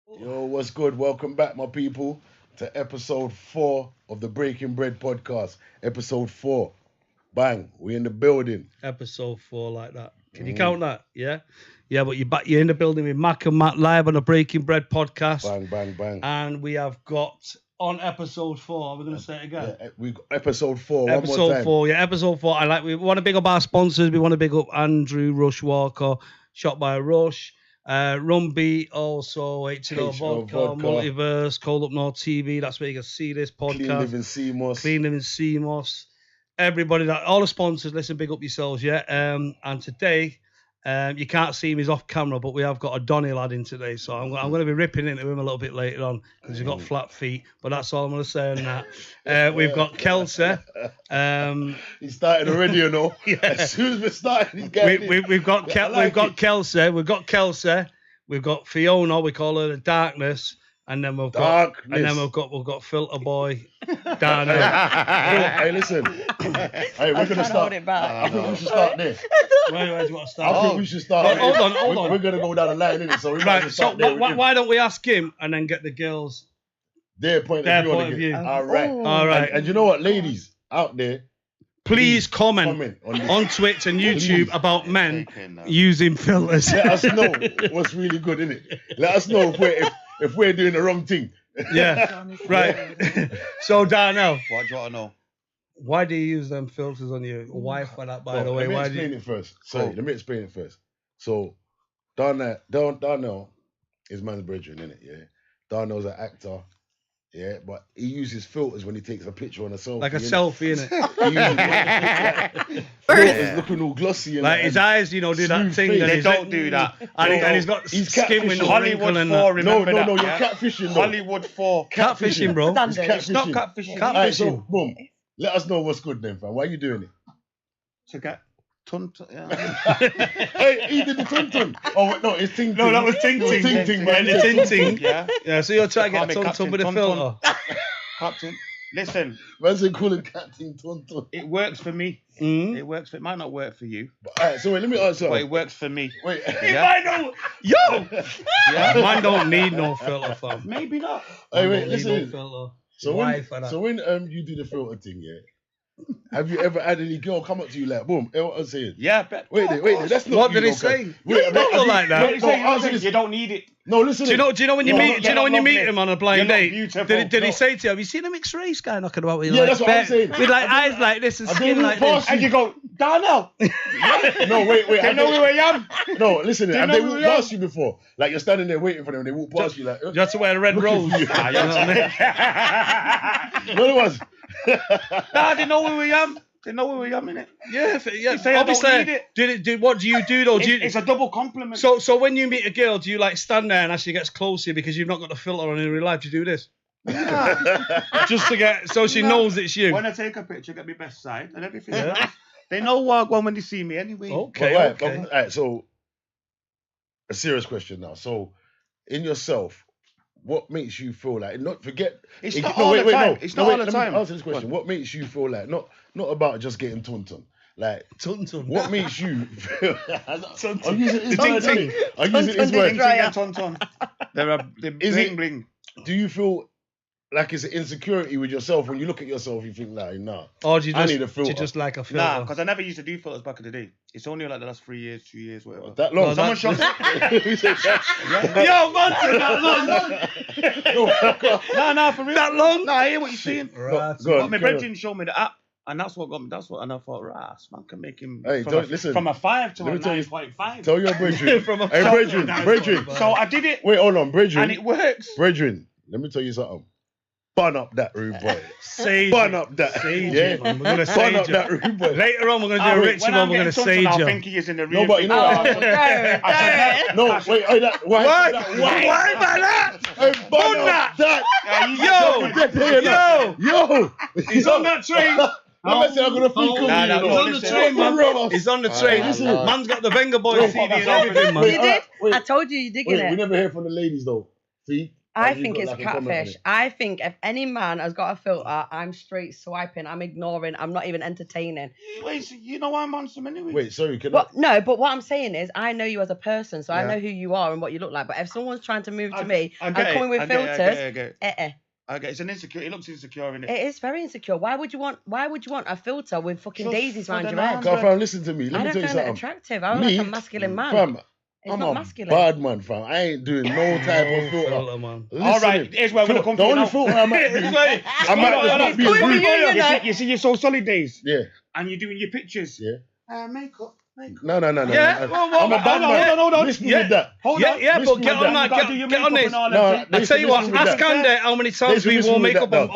Yo, what's good? Welcome back, my people, to episode 4 of the Breaking Bread podcast. Episode 4. Bang, we in the building. Episode 4 like that. Can you count that? Yeah? Yeah, but you're in the building with Mac and Matt live on the Breaking Bread podcast. Bang, bang, bang. And we have got on episode 4, we're going to say it again. Yeah, we got episode 4, one more Episode time. 4, yeah, episode 4. We want to big up our sponsors. We want to big up Andrew Rush Walker, Shot by Rush, Rum Beat, also H&O Vodka, Multiverse, Cold Up North TV. That's where you can see this podcast. Clean Living CMOS. Clean Living CMOS. Everybody, all the sponsors, listen, big up yourselves, yeah. And today, you can't see him, he's off camera, but we have got a Donny lad in today, so I'm going to be ripping into him a little bit later on because he's got flat feet. But that's all I'm going to say on that. We've got Kelsey. He started already, you know. Yeah. As soon as we started, he's getting We've got Kelsey. We've got Kelsey. We've got Fiona. We call her the Darkness. And then we've got Filter Boy, Darnell. Hey, listen. Hey, we're gonna start. I think we should start there. Where do you want to start? I think we should start. But there. hold on. We're gonna go down the line, innit? So we might Right. just So start there. why don't we ask him and then get the girls? Their point Their of view. point of view. All right. All right. And you know what, ladies out there, Please comment on Twitch and YouTube about men using filters. let us know what's really good, innit? Let us know if we're doing the wrong thing. Yeah. Right. So Darnell, What do you want to know? why do you use them filters on your wife for that? By the way, let me why do explain you? it first. Sorry, let me explain it first. So, Darnell is man's brethren, innit? Yeah. Darnell's an actor. Yeah, but he uses filters when he takes a picture on a selfie. Like a innit? selfie, innit? He uses filters looking all glossy and Like his eyes, do that smooth thing. face. And They he's don't do that. And he's got He's skin with no catfishing. wrinkle Hollywood and 4, that. remember No, that? you're yeah? catfishing though. Hollywood 4. Catfishing, bro. It's It's not catfishing. Alright, so boom. Let us know what's good then, fam. Why are you doing it? To get yeah. Hey, he did the tum. Oh no, it's ting. No, that was ting ting. Ting, Yeah, man. the ting ting. Yeah. Yeah, so you're trying to Call get me a tum with a Captain filter. Captain, listen, Man's been calling Captain Tonton. it works for me. Mm. It works for it might not work for you, Alright, so wait, let me ask you. but it works for me. Wait. Yeah. Yo! Yeah. Man don't need no filter, fam. Maybe not. Hey, Man wait, don't need no listen. filter. So Why for that? when you do the filter thing, yeah, have you ever had any girl come up to you like, boom, what I'm saying? Yeah, but Wait, that's not What you, did he though, say? cuz. You don't look like that. No, What you say? answer this. You don't need it. No, listen. Do you know when you No, meet? Do you know when you meet lovely. him on a blind You're not date? beautiful. Did he No. say to you, "Have you seen a mixed race guy knocking about with you?" Yeah, like that's what I'm that? saying. With like eyes like this and I skin didn't like pass this. And you go, Darnell. No, wait. They know who I am. No, listen. Have know they who walked we are? past you before? Like you're standing there waiting for them. They walk past you like. You have to wear a red rose. for you. You know what I mean? No, it was. Nah, they know who I am. They know who I am, innit? Yeah, You say I don't obviously. need it. What do you do though? It's a double compliment. So when you meet a girl, do you like stand there and as she gets closer because you've not got the filter on in real life, you do this just to get so she knows it's you. When I take a picture, get my best side and everything else. They know what I want when they see me anyway. Okay, Right, okay. but, alright, so a serious question now. So, in yourself, what makes you feel like not forget? It's not all the time. It's not all the Let time. me answer this question. What makes you feel like not about just getting tonton? Like Tum-tum. what makes you feel? Tum-tum. I'm using his The word. ting-ting. innit? I'm using his Bling, word. bling, and ton. They're Is bling it- bling. Do you feel like it's an insecurity with yourself when you look at yourself? You think like, nah. Or do you I just, need a filter. do you just like a filter? Nah, because I never used to do filters back in the day. It's only like the last 3 years, 2 years, whatever. That long. No, Someone that- shot me. He said that. Yo, man, Nah, for real. That long? Nah, I hear what you're saying. Right. Go on, But my carry on. brethren showed me the app, and that's what got me. And I thought, Ras, man can make him Hey, listen. from a 5 to Let a me tell you- 9.5. Tell your brethren. From a Hey, shop brethren, to a brethren. 9.5. So I did it, Wait, hold on, brethren. and it works. Brethren, let me tell you something. Bun up that rude boy. Sage Bun it. up that. Sage yeah. it, man. We're gonna Bun sage up it. that rude boy. Later on, we're going to do a Richie When one. I'm We're going to getting sage something, I you. think he is in the real. No, but you know what? No, wait, why? Why? Why by that? Hey, bun Bun up that. Yo! Yo! He's on that train. I'm saying I'm gonna think Nah, nah, He's no, on the listen. train, man. Bro. He's on the train. listen. Man's got the Venga Boy CD and everything, Wait, You man. did? wait. I told you you're digging Wait, we it. never hear from the ladies though. See? I you think got it's like a comment on catfish. it? I think if any man has got a filter, I'm straight swiping. I'm ignoring. I'm not even entertaining. Wait, so you know I'm handsome anyway. Wait, sorry, can But no, but what I'm saying is, I know you as a person, so I Yeah. know who you are and what you look like. But if someone's trying to move to me I and get it, coming with I get it, filters, I get it. eh. Okay, it's an insecure. It looks insecure, innit? It is very insecure. Why would you want a filter with fucking Just daisies for around the your head? man. fam, listen to me. Let I me don't tell you find it something. attractive. I look like a masculine man. Fam, It's I'm not a masculine. bad man, fam. I ain't doing no type of filter. Filter, man. Listen, All right, here's where we're gonna come the to only now. filter I might be, I might just not be It's coming rude. for you, you know. You see your so solid days, Yeah, and you're doing your pictures. yeah. Makeup. No. Yeah, well, I'm a bad man. hold on. Miss me Yeah. with that. Hold Yeah, on. yeah, Miss but me get with on that. that. Get on this. I tell you what, ask Andy how many times we wore makeup on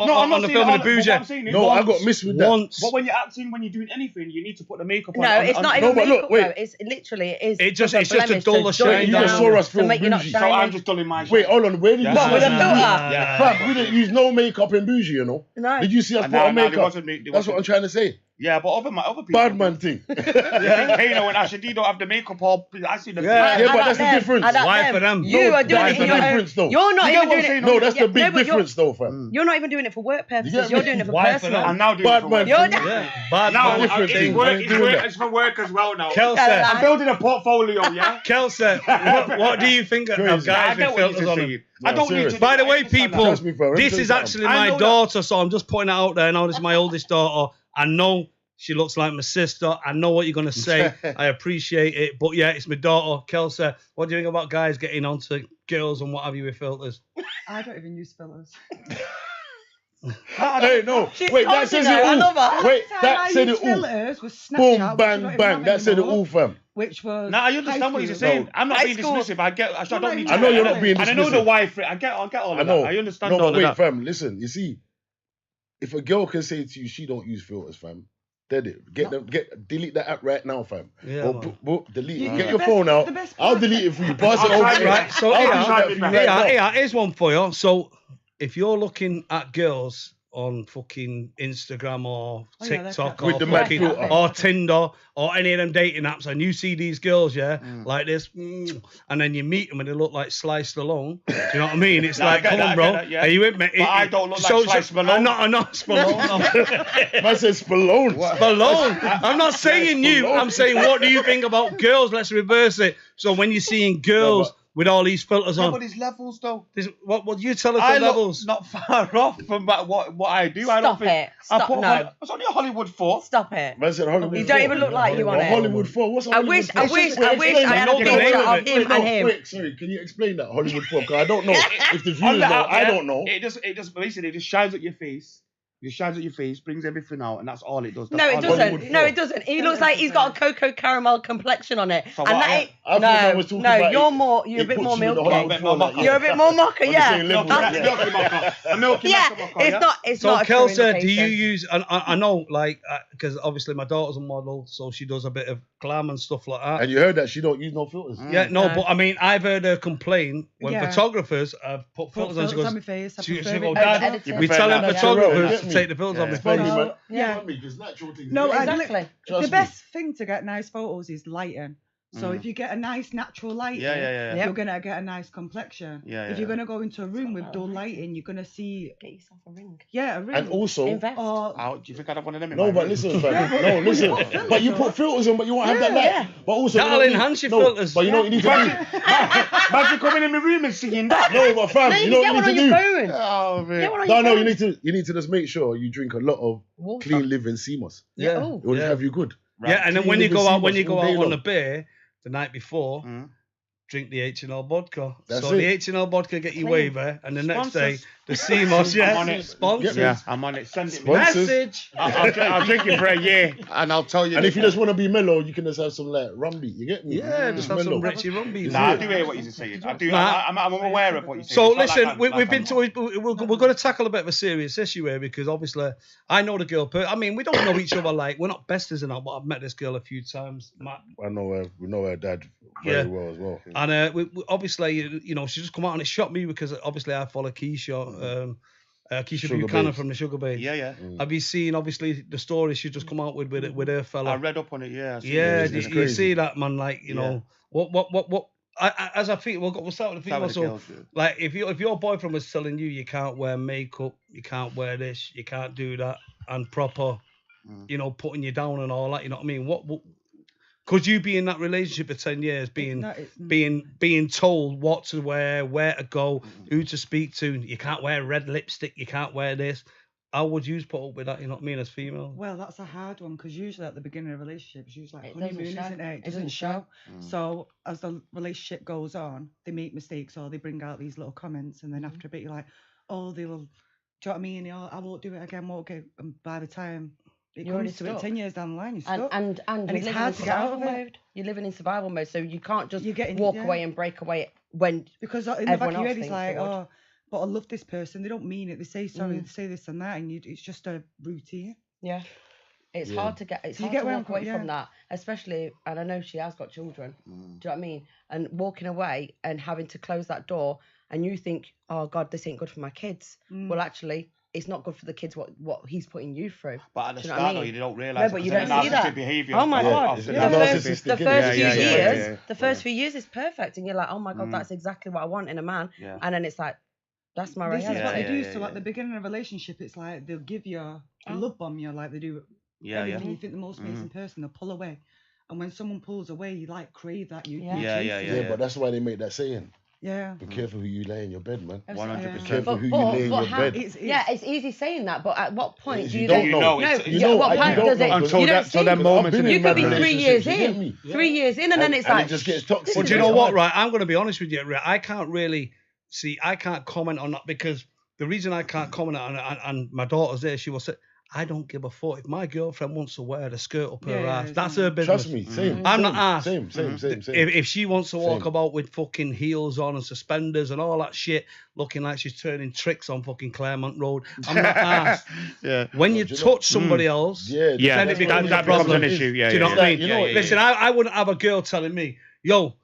the film in the Bougie. No, I got missed with that. Once. But when you're acting, when you're doing anything, you need to put the makeup on. No, it's not no, even but look, makeup, wait. though. It's literally it is. It's just a to blemish dull the to shine You down. just saw us to film make you not bougie. So shiny. I'm just dulling my Wait, hold on. Where did you Yeah. What, see with a us? filter? Yeah. Fam, we didn't use no makeup in bougie, you know. No. Did you see us put No, on no, there makeup? wasn't me- there That's what I'm wasn't. trying to say. Yeah, but other people. Bad man thing. Yeah, Kano and Ashley don't have the makeup all. I see them. Yeah. Yeah, but that's the difference. Why for them? You No, are doing that's it the in your own. difference, though. You're not You even get what doing I'm it. saying? No, that's Yeah, the big no, but you're- difference, though, fam. You're not even doing it for work purposes. get You're me? doing it for Why for personal. them? I'm now doing Bad it for man work. You're thing. Yeah, bad Now, man. different it's thing. work, I ain't it's doing work, that. it's for work as well now. Kelsey, I'm building a portfolio, yeah? Kelsey, what do you think of Crazy. guys I with get what filters you're on them? saying. No, I don't need serious. to. By the way, I understand people, that. Trust me, fam. Let me this tell you is something. actually I my know that. daughter, so I'm just pointing it out there. Now this is my oldest daughter. I know she looks like my sister. I know what you're gonna say. I appreciate it, but yeah, it's my daughter, Kelsey. What do you think about guys getting onto girls and what have you with filters? I don't even use fillers. Hey, no. She's Wait, that told says you it no, I all. love her. Wait, Time that I said used it all. fillers was Snapchat, Boom, which I bang, don't even bang. have That said it anymore, all, fam. Which was. Now I understand what you're high saying. school. I'm not High being school. dismissive. I don't need to. I know you're not being And I know the dismissive. wife. I get all I of know. that. I understand No, all but of wait, that. fam, listen. You see, if a girl can say to you she don't use filters, fam, dead it. Delete that app right now, fam. Yeah, Or man. delete You- it. the Get your best- phone out. the best I'll part- delete it for you. Pass it I'll over try to it me. Right, so I'll here, do that for you right now. here's one for you. So if you're looking at girls on fucking Instagram or Oh, yeah, TikTok they're or With the mad fucking filter. or Tinder or any of them dating apps, and you see these girls, yeah, Mm. like this, and then you meet them and they look like Sliced Stallone. Do you know what I mean? It's No, I like, get come that, on, I bro, get that, yeah. are you with me? But I don't look like Sliced Stallone. I'm not Stallone. Man says Spallone. Stallone. I'm not saying you. Stallone. I'm saying, what do you think about girls? Let's reverse it. So when you're seeing girls with all these filters Yeah, on, but there's levels though. what you tell us I the look levels? not far off from what I do. I don't Stop think. it. I Stop. put No. It's only a Hollywood 4. Stop it. Man said Hollywood. You don't 4. even look like you on What it. Hollywood 4? What's a I Hollywood wish 4? I Explain had that. a picture of him and him. Wait, sorry. Can you explain that Hollywood 4? Because I don't know. If the On viewers the know, app, I yeah, don't know. It just basically it just shines at your face. It shines at your face, brings everything out, and that's all it does. No, That's it all Hollywood doesn't. No, four. it doesn't. He looks like he's got a cocoa caramel complexion on it. So And what, that I- ain't, I thought I was talking no, about you're it. more, you're a It bit puts more you in the milky. Hollywood 4, like, You're a bit more mocha, On the yeah. same level, That's- yeah. Milky Mocha. A Milky Yeah, Mocha, it's yeah? not. It's So, not. a true Kelsey, do you indication. use? And I know, like, because obviously my daughter's a model, so she does a bit of glam and stuff like that. And you heard that she don't use no filters. Yeah, no, No. but I mean, I've heard her complain when Yeah. photographers have put Put filters on. She filters on goes, my face. I she prefer go, it Dad, edited. we prefer tell that. them Yeah. photographers Get to me. take the filters off Yeah. my Funny, face. man. Yeah. Funny, 'cause natural things. No, Yeah. I- Exactly. Trust The me. best thing to get nice photos is lighting. So if you get a nice natural lighting, Yeah. Yeah. you're gonna get a nice complexion. Yeah, If yeah. you're gonna go into a room with dull lighting, you're gonna see Get yourself a ring. a ring. And also, Invest. or Do you think I'd have one of them in no, my but room? listen, fam. No, listen. But you put filters on, but you won't have that light. Yeah. But also, That'll you don't need- enhance your no, filters. But you know what you need to do? Imagine coming in my room and singing that. No, but fam, No, you you know get what one you on need your to do? phone. Oh, man. Get one on No, your no, phone. you need to just make sure you drink a lot of Water. clean living CMOS. Yeah, Oh. It will yeah. have you good. Yeah, and then Clean when you living go out, when CMOS you go all day out on long. the beer the night before, Mm. drink the H&L vodka. That's so it. the H&L vodka get you Clean. waiver, and the next day Sponsors. the CMOS, I'm on yeah, it. sponsors. Yeah, I'm on it. Send it me. Sponsors. Message. I'll drink it for a year, and I'll tell you. And if you just want to be mellow, you can just have some like rum beat. You get me? Yeah, just have some mellow. Richie Rumbies. Nah, I do hear what you're saying. I do. Nah. I'm aware of what you're saying. So It's not listen, like we've been I'm- to, we're going to tackle a bit of a serious issue here because obviously I know the girl. I mean, we don't know each other like we're not besties and all, but I've met this girl a few times, Matt. I know her. We know her dad very Yeah. well as well. And we obviously, you know, she just come out and it shocked me because obviously I follow Keisha, Keisha Sugar Buchanan Babes. from the Sugar Babes. Yeah. Have you seen obviously the story she just come out with her I fella? read up on it. Yeah. I see Yeah, it. you crazy. see that man, like you know, what as I think, we'll start with the Start female. with the So, girls, yeah. like, if your boyfriend was telling you you can't wear makeup, you can't wear this, you can't do that, and proper, you know, putting you down and all that, you know what I mean? What could you be in that relationship for 10 years, being told what to wear, where to go, who to speak to? You can't wear red lipstick, you can't wear this. How would you put up with that? You know what I mean, as female? Well, that's a hard one because usually at the beginning of a relationship, it's usually like It doesn't honeymoon, show. isn't it? It doesn't show. So as the relationship goes on, they make mistakes or they bring out these little comments, and then after a bit, you're like, oh, they will. Do you know what I mean? You know, I won't do it again. Won't get. And by the time it You're already comes to it, stuck. 10 years down the line, you're stuck. And it's you're hard living to get out in of survival it. mode. You're living in survival mode, so you can't just You're getting- walk yeah. away and break away when Because in the back everyone of your else head, it's thinks like, they would. oh, but I love this person. They don't mean it. They say sorry. They say this and that, and it's just a routine. Yeah. It's Yeah. hard to get. It's Do you hard get to where I'm walk away coming- from yeah. that, especially. And I know she has got children. Do you know what I mean? And walking away and having to close that door, and you think, oh God, this ain't good for my kids. Well, actually, it's not good for the kids. What he's putting you through. But at the Do you know what I start, though, mean? you don't No, realise. but it you 'cause don't of see the narcissistic that. behaviour. Oh my Yeah, God. it's The narcissistic, first isn't few it? Yeah, years, yeah. the first few years is perfect, and you're like, oh my God, that's exactly what I want in a man. Yeah. And then it's like, that's my This is reality. what they Yeah, do. yeah, So yeah. at the beginning of a relationship, it's like they'll give you a love bomb you like they do Yeah, everything. yeah. You think the most amazing person, they'll pull away. And when someone pulls away, you like crave that. You Yeah. Yeah, chase yeah, it. Yeah, but that's why they make that saying. Yeah. Be careful who you lay in your bed, man. 100%. Be careful who you lay in your bed. It's easy saying that, but at what point do you don't then? know. No, No, it's- you yeah, know, what you point don't does know, it? because- Until You that- don't till see- that moment I've been You in could be mad 3 years relationships, you in, get me? 3 years in, and then it's and like, it just gets toxic. But you know what, right? I'm going to be honest with you, right? I can't really I can't comment on that because the reason I can't comment on it, and my daughter's there, she will say, I don't give a fuck. If my girlfriend wants to wear the skirt up her Yeah, ass, yeah, that's yeah. her business. Trust me, same. I'm not same, asked. Same. If she wants to walk Same. about with fucking heels on and suspenders and all that shit, looking like she's turning tricks on fucking Claremont Road, I'm not asked. Yeah. When you Do you know- touch somebody else, Yeah, Yeah, then that, it becomes a that becomes problem. an issue. Yeah, Do you know yeah, what I yeah. mean? You know what, Listen, I wouldn't have a girl telling me, yo,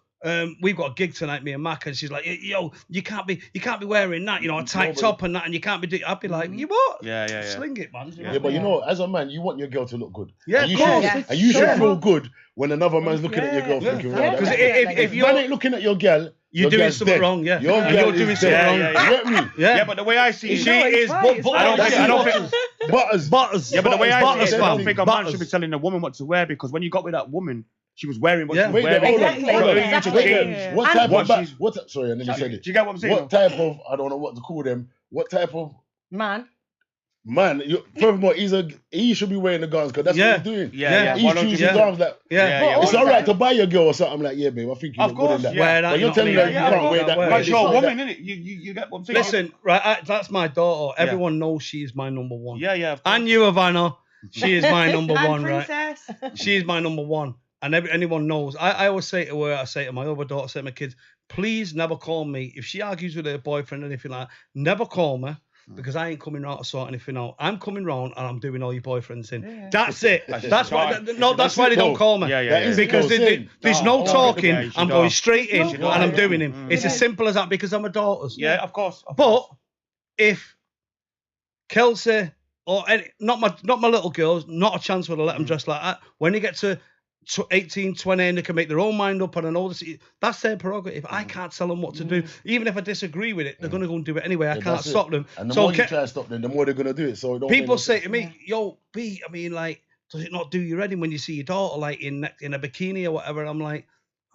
we've got a gig tonight, me and Mac, and she's like, yo, you can't be wearing that, you know, a tight top and that, and you can't be doing. I'd be like, you what? Yeah. Sling it, man. You know Yeah, what but I you mean? know, as a man, you want your girl to look good. Yeah, and you of course. should, Yeah. and you should Sure. feel good when another man's looking at your girl Yeah. thinking, Yeah. right, Because that- if if you're man ain't looking at your girl, you're your doing girl's something dead. wrong, yeah. Your And girl you're doing is something dead. wrong. Yeah, You get me? Yeah, Yeah, but the way I see she it, is. right, But it's but right. I don't that's think- butters. Butters. yeah, but the way I Butters, see it, I don't fam. think a man Butters. should be telling a woman what to wear because when you got with that woman, she was wearing what Yeah. she was Wait, wearing. hold on, Exactly. hold on. You need to Exactly. change. Yeah. What And- type What of back? she's- What? Sorry, and then you said Do it. you get what I'm saying? What type of? I don't know what to call them. What type of man, man? Furthermore, he should be wearing the guns because that's Yeah. what he's doing. Yeah, He's choosing his 100%. arms like. Yeah. It's all right to buy your girl or something like, yeah, babe. I think you Of look good in course, that. yeah. Wear that, But you you're know telling what I her mean? you Yeah, can't yeah, wear yeah, that. yeah. But this you're a or that. woman, innit? You get what I'm saying? Listen, right? That's my daughter. Everyone knows she's my number one. Yeah. Of course. And you, Havana, she is my number And one, right? princess. She is my number one. And anyone knows. I always say to her, I say to my other daughter, I say to my kids, please never call me. If she argues with her boyfriend or anything like that, never call me because I ain't coming round to sort anything out. I'm coming round and I'm doing all your boyfriends in. Yeah. That's it. That's That's it. why. Right. No, that's why they don't call me. Yeah, yeah, That yeah. is Because the same. there's No, no no, talking. yeah, you should I'm going not. straight in You should and I'm not. doing him. It's as simple as that because I'm a daughter's. Yeah, of course. But if Kelsey or not my little girls, not a chance would I let them dress like that. When they get to 18, 20 and they can make their own mind up and all this, that's their prerogative. I can't tell them what to do. Even if I disagree with it, they're going to go and do it anyway. I Yeah, can't that's it. stop them. And the So more you try to stop them, the more they're gonna do it. So it don't make people no say sense. to me, yo, B, I mean, like, does it not do you ready when you see your daughter like in a bikini or whatever? I'm like,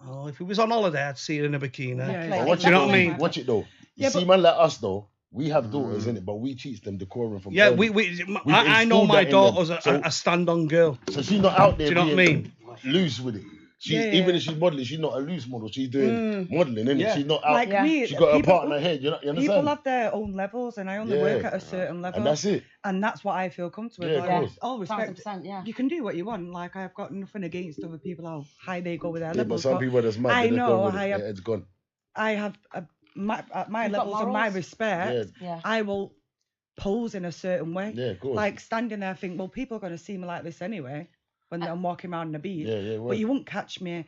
oh, if we was on holiday, I'd see her in a bikini. Yeah, But yeah. watch You know it, what I though. mean? Watch it though. You Yeah, see, but- man like us though, we have daughters in it, but we teach them decorum from. Yeah, early. I know installed my that in them. daughter's So- a stand-on girl. So she's not out there Do you know what I being mean? loose with it. She's Yeah, yeah. even if she's modeling, she's not a loose model. She's doing modeling, innit? Yeah. She's not out. Like Yeah. me, She's got her people- part in her head. You understand? People have their own levels, and I only work Yeah. at a certain level, And that's it. and that's what I feel comfortable Yeah, with. of Like, course. all respect. 1,000%, yeah. You can do what you want. Like I've got nothing against other people how high they go with their Yeah, but levels. some people are just mad. I They just know, go with I it. have- Their head's gone. I have my You've got levels of my morals. respect. Yeah, Yeah. I will pose in a certain way. yeah, of course. Like standing there, think, well, people are going to see me like this anyway when I'm walking around the beach. yeah, But you won't catch me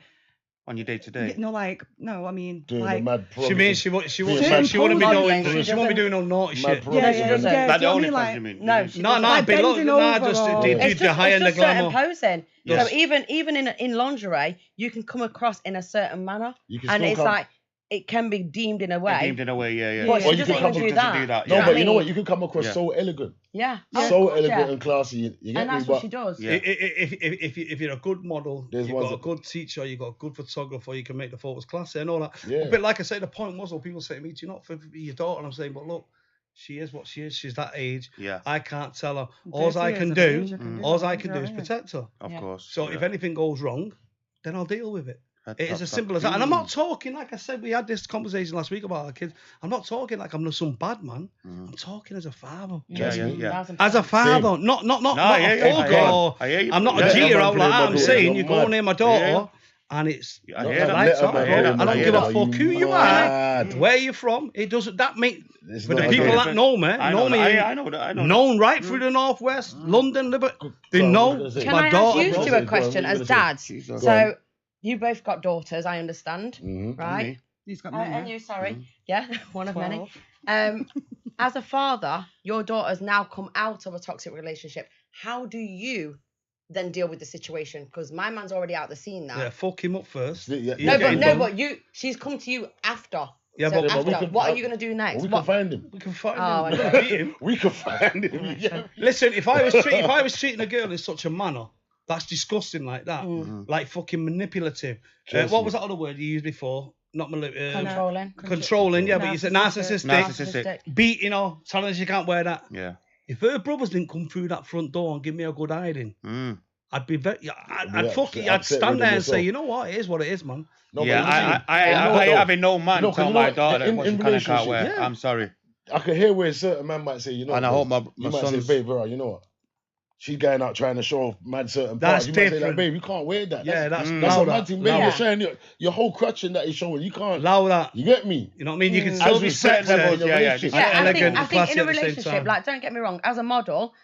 on your day to day. No, like, no, I mean, Doing like, the mad She means she won't be Certain doing modelling, she she won't be doesn't- doing no naughty Mad shit. program. yeah, she yeah, doesn't. yeah. Like do the you know what I only mean? fans Like, you mean? No, she No, doesn't. no, Like below, bending nah, over just or- they It's do just, the high it's end of just certain glamour. posing. Yes. So even in lingerie, you can come across in a certain manner, You can and still it's come. like it can be deemed in a way. Deemed in a way, yeah. But Or she you doesn't can even come do doesn't that. do that, No, yeah. but you know what? I You mean? can come across Yeah. so elegant, Yeah. so Oh, elegant yeah. and classy. You get And me? that's what But she does. Yeah. If you're a good model, There's you've ones got a that- good teacher, you've got a good photographer, you can make the photos classy and all that. Yeah. But like I say, the point was, people say to me, do you not for your daughter? And I'm saying, but look, she is what she is. She's that age. Yeah, I can't tell her. All 30 I years can of do, age, I can do all that, I do can you do know is what I mean? protect her. of Yeah. course. So yeah. if anything goes wrong, then I'll deal with it. That- It is that- as that- simple as that. And I'm not talking, like I said, we had this conversation last week about our kids. I'm not talking like I'm some bad man. Mm. I'm talking as a father. Yeah, yeah, yeah. 1000%. As a father, not No, a I hear you, I fuck hear you. or I hear you. I'm not Yeah, a cheater yeah, out man, like that. play I'm my saying daughter, you you're go mad. near my daughter Yeah. and it's I not hear the that. lights Let out. her I hear that. I don't I give hear a that. fuck who you are, mad? where you from. It doesn't that make It's for the not people okay. that know me, I know know me, that. I know that. I know that. known right through the northwest, London, Liverpool. They Go on, know what was I Can saying? my I daughter. ask you bro. two Go a on, question what as you gonna say? dads? Jesus. Go on. So you both got daughters, I understand, Mhm. right? Me. He's got And many. you, sorry, Mhm. yeah, one of many. 12. As a father, your daughter's now come out of a toxic relationship. How do you then deal with the situation? Because my man's already out the scene now. Yeah, fuck him up first. Yeah, He's yeah. No, getting but done. she's come to you after. Yeah, So but we after, can- what are you gonna do next? We can What- find him. we can find Oh, him. We're okay. gonna beat him. We can find him. Yeah. Listen, if I was treating a girl in such a manner, that's disgusting like that. Mm. Like fucking manipulative. Trust What me. was that other word you used before? Not Controlling. controlling, yeah, but you said narcissistic. Narcissistic. Beating her, telling her she can't wear that. Yeah. If her brothers didn't come through that front door and give me a good hiding, Mm. I'd be very, I'd Yeah, fuck it. upset I'd with stand there them and say, yourself. you know what, it is what it is, man. No, but Yeah, you see, I you know what, I though? having no man No, 'cause tell you know my what, daughter in- what she in can and can't wear. relationship, yeah. I'm sorry. I can hear where a certain man might say, you know, And I what, hope my you might son's- say, babe, bro, you know what? She's going out trying to show off mad certain That's parts. You might say, like, different. babe, you can't wear that. Yeah, that's that's allow a mad that. thing, babe. Allow You're that. showing your whole crutching that he's showing. You can't. Allow that. You get me? You know what I mean? You can Mm. still As be respect sexy. levels in a Yeah, yeah. relationship. Yeah, I elegant think and in classy a at the same relationship, time. like, don't get me wrong, as a model,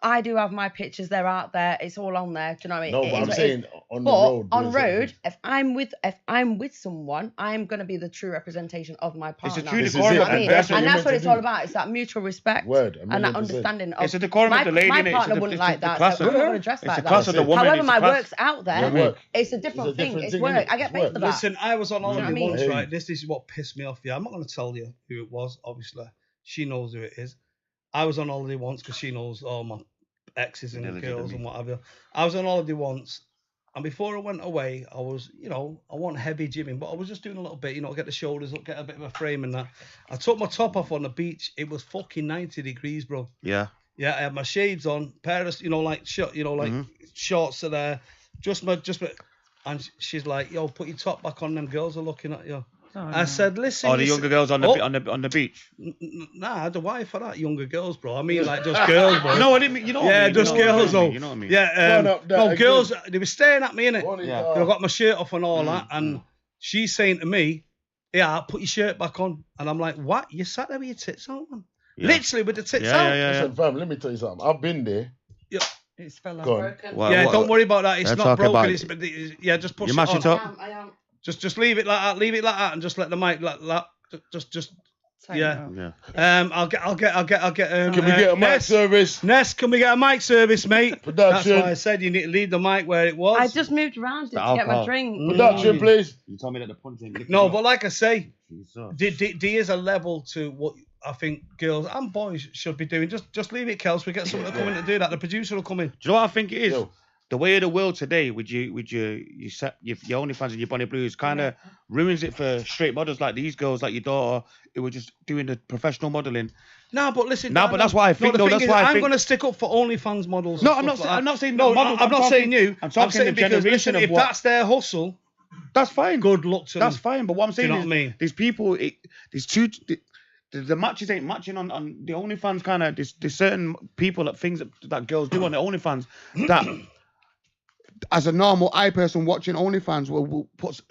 I do have my pictures. They're out there. It's all on there. Do you know what I mean? No, It but is I'm what it is. saying on the But road. on doing certain road, things. if I'm with someone, I'm gonna be the true representation of my It's partner. a true This is decorum it, of I the mean, that's person. what and you're that's what meant it's to all do. about. It's that mutual respect Word, and that 100%. understanding of It's a decorum my, of the lady, my innit? partner It's wouldn't the like that. class So of- we're not gonna dress It's like the that. class of the woman. However, It's my the class- work's out there. Your work. It's a different It's a thing. different It's thing, work. innit? I get It's paid work. for that. Listen, I was on know what I holiday mean? once, Hey. right? This is what pissed me off. Yeah, I'm not going to tell you who it was, obviously. She knows who it is. I was on holiday once because she knows all my exes and Diligent, girls isn't and he? whatever. I was on holiday once, and before I went away, I was, I wasn't heavy gymming, but I was just doing a little bit, get the shoulders up, get a bit of a frame and that. I took my top off on the beach. It was fucking 90 degrees, bro. Yeah. Yeah, I had my shades on, pair of, shorts are there, and she's like, yo, put your top back on, them girls are looking at you. Oh, I no. said, listen. Or the you younger s- girls on the Oh. on the beach. Nah, I had a wife for that, younger girls, bro. I mean, like, just girls, bro. No, I didn't mean. You know. what I Yeah, mean, just you know what I girls, mean, though. You know what I mean. Yeah, Run up that no, again. girls, they were staring at me, innit? What is Yeah. that? I got my shirt off and all that, and she's saying to me, yeah, put your shirt back on. And I'm like, what? You sat there with your tits out, man? Yeah. Literally with the tits Yeah, out. yeah, yeah. Listen, fam, let me tell you something. I've been there. It's fell Go on. Broken. Well, Yeah, what- don't worry about that. It's Let's not talk broken. about Yeah, just push You it mash on. it up. I am. Just leave it like that. Leave it like that, and just let the mic like that. Just. Yeah. Yeah. I'll get. Can we get a mic Ness, service? Ness, can we get a mic service, mate? That's Production. why I said you need to leave the mic where it was. I just moved around it to get alcohol. my drink. Production, please. You told me that the punch ain't. No, but like I say, Jesus. D is a level to what I think girls and boys should be doing. Just leave it, Kels. We get someone to come in to do that. The producer will come in. Do you know what I think it is? Yo. The way of the world today, with your OnlyFans and your Bonnie Blues, kind of ruins it for straight models like these girls, like your daughter, who were just doing the professional modeling. No, but listen. No, but that's why I think, the though, thing that's is, why I I'm think- going to stick up for OnlyFans models. No, and I'm not. stuff Saying, like I'm that. not saying No, models. I'm not saying you. I'm talking saying the because generation listen, of if what. that's their hustle, That's fine. good luck to That's them. fine. But what I'm saying know is, what I mean? these people, these two, the matches ain't matching on the OnlyFans. Kind of, there's certain people that girls do on the OnlyFans that. As a normal eye person watching OnlyFans, will puts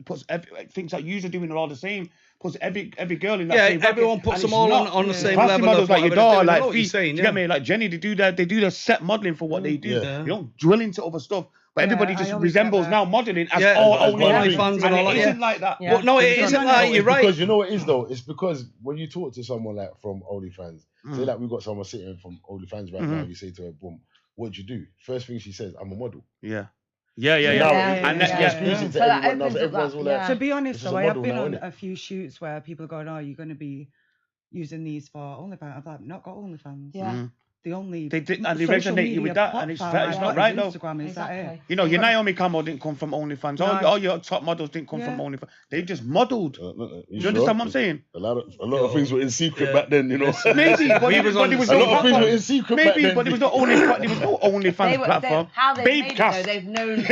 things that you're doing are all the same. Puts every girl in that Yeah, same bracket, everyone puts and them it's all not. on the same Classy level. models of like your whatever daughter, they're doing. I like know what you're Fee, saying, do you get me? Like Jenny, they do the set modeling for what they do. Yeah. They don't drill into other stuff. But everybody I just always resembles get now modelling as Yeah, all as OnlyFans. OnlyFans and all that, it yeah. isn't like that. Yeah. But no, it It's isn't not- like No, you're it's right. because you know what it is though. It's because when you talk to someone like from OnlyFans, say Mm. like we've got someone sitting from OnlyFans right Mhm. now. You say to her, "Boom, what'd you do?" First thing she says, "I'm a model." Yeah. So Yeah, yeah, now yeah. it's And it's that- yeah. exclusive to So that everyone. Now, opens so up everyone's that- all yeah. like, To be honest, This is though, a I have model been now, on innit? a few shoots where people are going, "Oh, you're going to be using these for OnlyFans." I've like, not got OnlyFans. Yeah. Mm. The only They did- and they social resonate you with media that, and it's platform it's I've not got right, is though. Instagram, is that it? Exactly. You know, your Naomi Campbell didn't come from OnlyFans. All, No. all your top models didn't come from Yeah. OnlyFans. They just modelled. You Do you understand what I'm saying? A lot of things were in secret Yeah. back then, you know. Maybe, but We there was but on there was a no lot of things were platform. in secret Maybe, back then. but there was no OnlyFans platform. How they Babe made it cast. though, they've known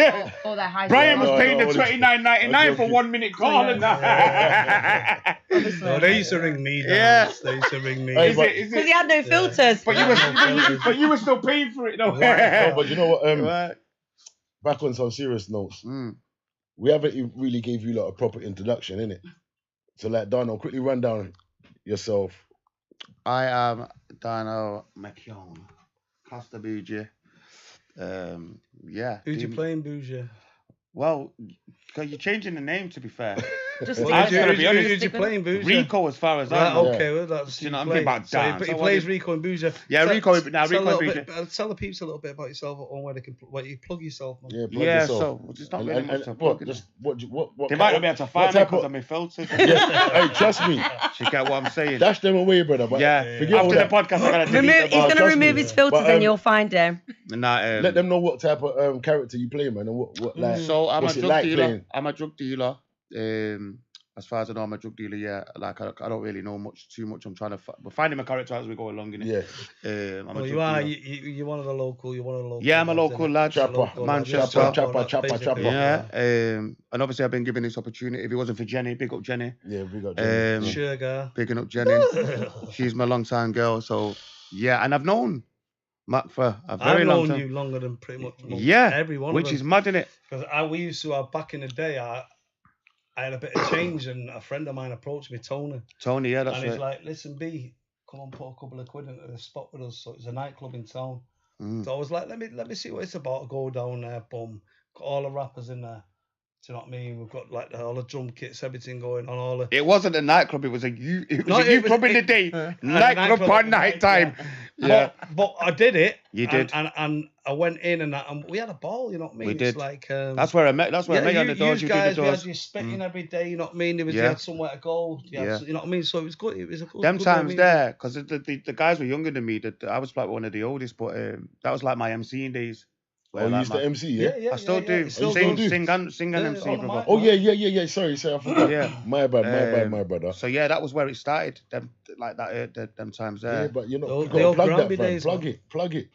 all their high Brian was No, paying no, the I was- $29.99 for joking. 1 minute call and that. No, they used to ring me down. Yeah. They used to ring me. Hey, Is but- it? Is because it? he had no filters. But you were still paying for it though. No, but you know what? Right. Back on some serious notes, Mm. we haven't really gave you like a proper introduction, innit? So like, Darnell, quickly run down yourself. I am Dano McKeown, Costa Bougie. Yeah. Who'd you Dean- playing, Bougie? Well, because you're changing the name, to be fair. Just Well, stick I'm with just gonna it. be honest. Who'd you Stick with playing, it. Bougie? Rico, as far as I Right, know. okay, well, that's You know, I'm play. about So Dan. he So plays what Rico and Bougie. Yeah, Tell- Rico- now tell Rico a and little Bougie. bit- Tell the peeps a little bit about yourself and where they can where you plug yourself, man. Yeah, plug Yeah, yourself. so there's not really much to what? plug in Just what? What? They might not be able to find me type because of- of my filters. Hey, trust me, You get what I'm saying? dash them away, brother. But Yeah. forget all After the that. podcast, I'm gonna delete Remove, the he's Oh, gonna trust remove me. his filters But, and you'll find him. Nah, Let them know what type of character you play, man, and what like. So I'm a what's it drug like dealer. playing? I'm a drug dealer. As far as I know, I'm a drug dealer. Yeah, like I don't really know too much. I'm trying to we're finding my character as we go along. Innit? Yeah, I'm a Well, drug you are. dealer. You're one of the local. You're one of the local. Yeah, I'm a lads, local innit? lad. Chopper, Local lad, yeah, Manchester. Chopper. basically. Yeah, and obviously I've been given this opportunity. If it wasn't for Jenny, big up Jenny. yeah, we got. Jenny. Sugar. Bigging up Jenny. She's my long time girl. So yeah, and I've known Matt for a very I've long known time. you longer than pretty much Yeah, every one which of is them. mad, innit? Because we used to have back in the day. I had a bit of change, and a friend of mine approached me, Tony, Tony, yeah, that's and he's right. like, "Listen, B, come on, put a couple of quid into the spot with us." So it's a nightclub in town. Mm. So I was like, let me see what it's about. Go down there, boom, got all the rappers in there. Do you know what I mean? We've got like all the drum kits, everything going on. All the It wasn't a nightclub. It was a youth. It was No, a it youth was- club in the it- day, nightclub nightclub at at night night, time. Yeah, but I did it. You and- did. and I went in and we had a ball. You know what I mean? We It's did. like that's where I met. That's where I met you on the doors. You did guys, the we had doors. you spitting every day. You know what I mean? There was you Yeah. had somewhere to go. You Yeah. know what I mean? So it was good. It was a good. Them good times meeting. there, because the guys were younger than me. I was like one of the oldest, but that was like my MCing days. Oh, where, you like, used to MC, yeah? I still do. Still do. Sing, do. sing and Yeah, MC, on the brother. mic. Oh yeah. Sorry, I forgot. Yeah. My bad, my brother. So yeah, that was where it started. Them like that. Them times Yeah, there. but you know, The you old- gotta the old plug that, Granby fam. days, Plug man. it, plug it.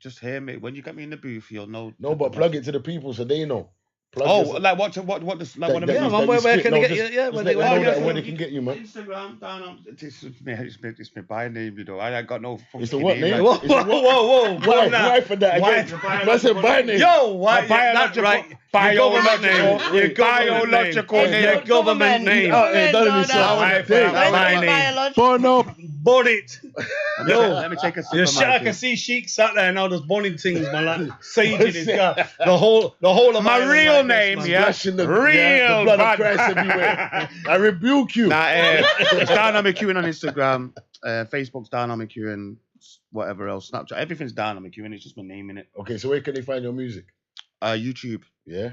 Just hear me. When you get me in the booth, you'll know. No, but plug it to the people so they know. Plug Oh, yourself. like what? Like one of That- the. that Yeah, you- man, that where you can spit. they No, get just- you? Yeah, just where let they them know where that they where they can get you, man. Instagram down on. It's my by name, you know. I ain't got no. It's the funky what name? like- Whoa, whoa, Why? Why for that Why? again? That's a by name. Yo, why? A biological- biological It's name. your government name. Oh, hey, none of this stuff. Right, Hey, fair. My name. Burn up. Bun it. Let me take a sip You of shit, I my can see Sheik sat there now just bunning things, man, like saging his guy. The whole of My Ireland real like this, name, man. yeah. Splashing the, Real the blood bad. of Christ everywhere. I rebuke you. Nah, it's Dan on McEwen on Instagram. Facebook's Dan on McEwen. Whatever else, Snapchat, everything's Dan on McEwen. It's just my name in it. Okay, so where can they find your music? YouTube, Yeah,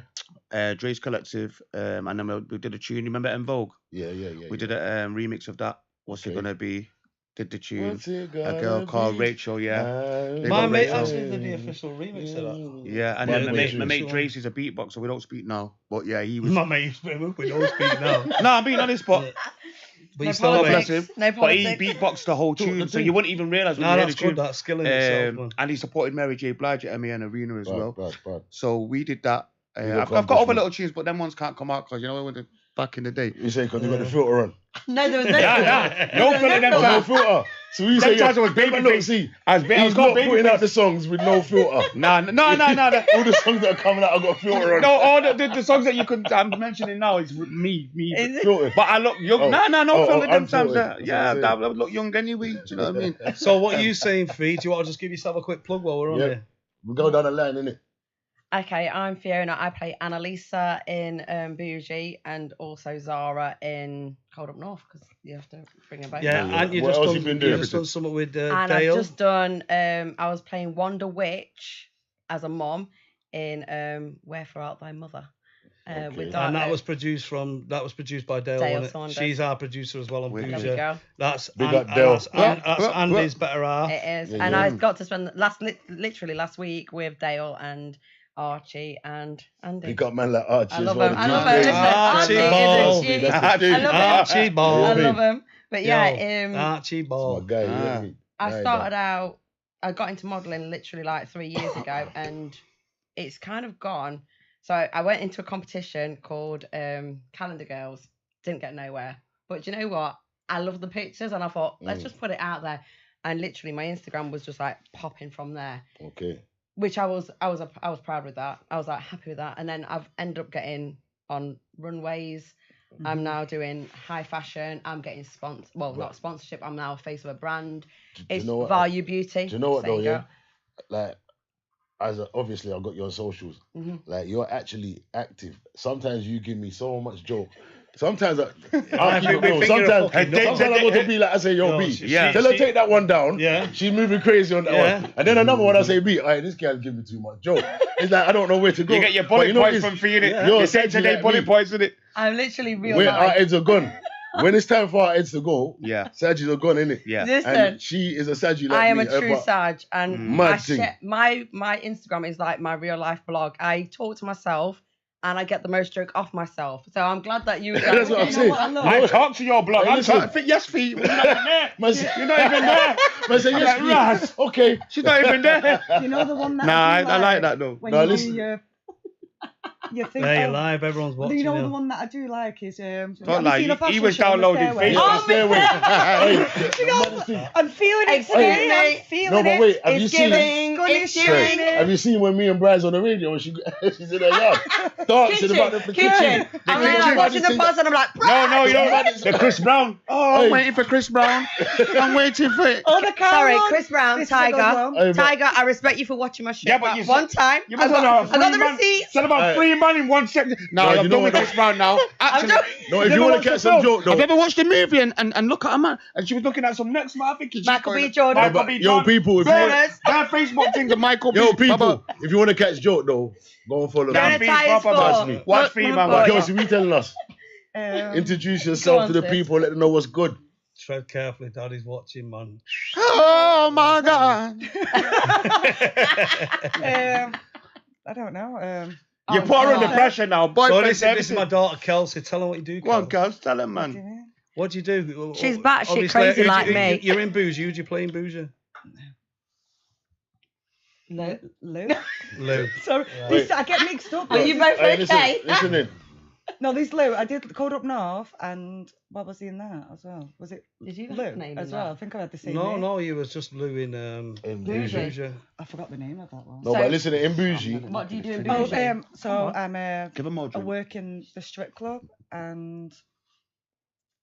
Dre's Collective, and then we did a tune. Remember En Vogue? yeah. We did a remix of that. What's it Okay. gonna be? Did the tune. What's it A gonna girl called be? Rachel, yeah. I- They My got mate Rachel. actually did the official remix of that. Yeah, and By then the my way, mate Dre's- Trace is a beatboxer. We don't speak now, but yeah, he was. My mate, we don't speak now. No, I'm being honest, but But No you still God have bless it. him. No But he politics. beatboxed the whole tune, so you wouldn't even realise when No, you heard that's the tune. good. That skill in itself, man. And he supported Mary J. Blige at MEN Arena as well. Bad. So we did that. Big I've got other accomplishment. little tunes, but them ones can't come out because you know when the back in the day. You say because you got the filter on. No, there was no. No filter them Oh, no times. filter. So you Them say times it was Babyface. Babyface. See, I was he's not putting out the songs with no filter. No. All the songs that are coming out have got a filter on. No, all the songs that you could I'm mentioning now is me. Is it? Filter. But I look young. Oh. No Oh, filter them times. unfiltered. There. That's Yeah, what I'm I look young anyway. Do you know what I mean? So what are you saying, Fee? Do you want to just give yourself a quick plug while we're on Yeah. here? We go down the line, innit? Okay, I'm Fiona. I play Annalisa in Bougie and also Zara in Cold Up North because you have to bring her both. Yeah, out. and you What just else done, you been you doing? just done something with And Dale. I've just done. I was playing Wanda Witch as a mom in Wherefore Art Thy Mother. Okay. With and that Dark- was produced by Dale. Dale wasn't it? Saunders. She's our producer as well on Wicked. There we Bougie. go. That's Big up Dale. that's Andy's better half. It is, Yeah, and yeah. I got to spend literally last week with Dale and Archie and Andy. Pick up man like Archie. I as love well. him. I The love G him. Baby. Listen, Archie Archie Ball. is a G. That's the I G. love him. Archie Ball. I love him. But Yo, yeah, Archie That's Ball. my guy. you Ah. get me? I Right, started dog. out. I got into modelling literally like 3 years ago, and it's kind of gone. So I went into a competition called Calendar Girls. Didn't get nowhere. But do you know what? I love the pictures, and I thought let's just put it out there. And literally, my Instagram was just like popping from there, Okay. which I was proud with that. I was like happy with that. And then I've ended up getting on runways. I'm now doing high fashion. I'm getting not sponsorship. I'm now a face of a brand. Do you It's know what? Value Beauty. Do you know what There though? you Yeah. Like, obviously I've got you on socials. Mhm. Like you're actually active. Sometimes you give me so much joke. Sometimes I I keep it think we real. think you're a Sometimes fucking sometimes I go to B like I say, yo, Yo, B. she- Yeah. Tell her she- take that one down. Yeah. She's moving crazy on that Yeah. one. And then another one I say, B, alright, this girl give me too much joke. It's like I don't know where to go. You get your But bullet you know points what from Fiona. Yeah. You're You say essentially today like bullet me. points, isn't it? I'm literally real Where our life. heads are gone. When it's time for our heads to go, Yeah. Sagi's are gone, innit? Yeah. Listen, And she is a Sagi like I am me. a true but Sag, and Mad I thing. share, my Instagram is like my real life blog. I talk to myself, and I get the most joke off myself. So I'm glad that you. That's what I'm You know saying. what I love? I talk to your blog. Hey, I'm listen. talking. Yes, Fee. You're not even there. Man say- You're not even there. Man say, I'm yes, like, please. Raz. Okay. She's not even there. You know the one that Nah, I, I do like that though. When No, you listen. do your thing. There you're oh, live. Everyone's watching. you know you. the one that I do like is Don't have you lie, seen a he fashion was show on the downloading stairway? Facebook. Oh, Stairway. man. Hey, You know, man, see. I'm feeling it Excuse today. me. I'm feeling No, but it. wait, have It's you seen? giving. Gonna It's shine giving. it. Have you seen when me and Bry's on the radio and she's in her yard dancing about the kitchen? I'm like kitchen. watching the bus, and I'm like, No, you don't. Everybody's- The Chris Brown. Oh, I'm Hey. waiting for Chris Brown. I'm waiting for it. Oh, the car sorry, one. Chris Brown, This is a good Tiger. one. Hey, but- Tiger, I respect you for watching my show. Yeah, but but you one time, You I must got have the man. receipts. Said about Hey. 3 man in 1 second. No, No, I'm you know done with what? Chris Brown now. Actually, done- No, if Have you ever want watched to the catch some film? joke, though. Have you ever watched the movie and look at her man? And she was looking at some next man. I think it's Michael B. Jordan. Michael But, B. yo, Jordan. people, if you want, Burners. That Facebook thing, the Michael yo, B. people, Baba. if you want to catch joke though, go and follow Down them. a That tires proper, for. trust me. Watch Look, female, look, watch. boy. Girls, you telling us? Introduce yourself on, to the sis. people, let them know what's good. Tread carefully. Daddy's watching, man. Oh my God. I don't know. You put her under pressure now. So Boyfriend, this is my everything. daughter Kelsey. Tell her what you do. Go on, Kels. girls. Tell him, what do man. you mean? What do you do? She's batshit Obviously, crazy who do like you- me. You're in Bougie. Who do you play in Bougie? No. Lou. Lou. Sorry, Right. this, I get mixed up. Are you both Hey, listen, okay? listen in. No, this Lou. I did Cold Up North, and what was he in that as well? Was it Did you have Lou a name as in well? I that? think I had the same No, name. no, you was just Lou in In Bougie. Bougie. I forgot the name of that one. No, So- but listen, in Bougie, What do you do in Oh, Bougie? so I'm Give him more I drink. work in the strip club, and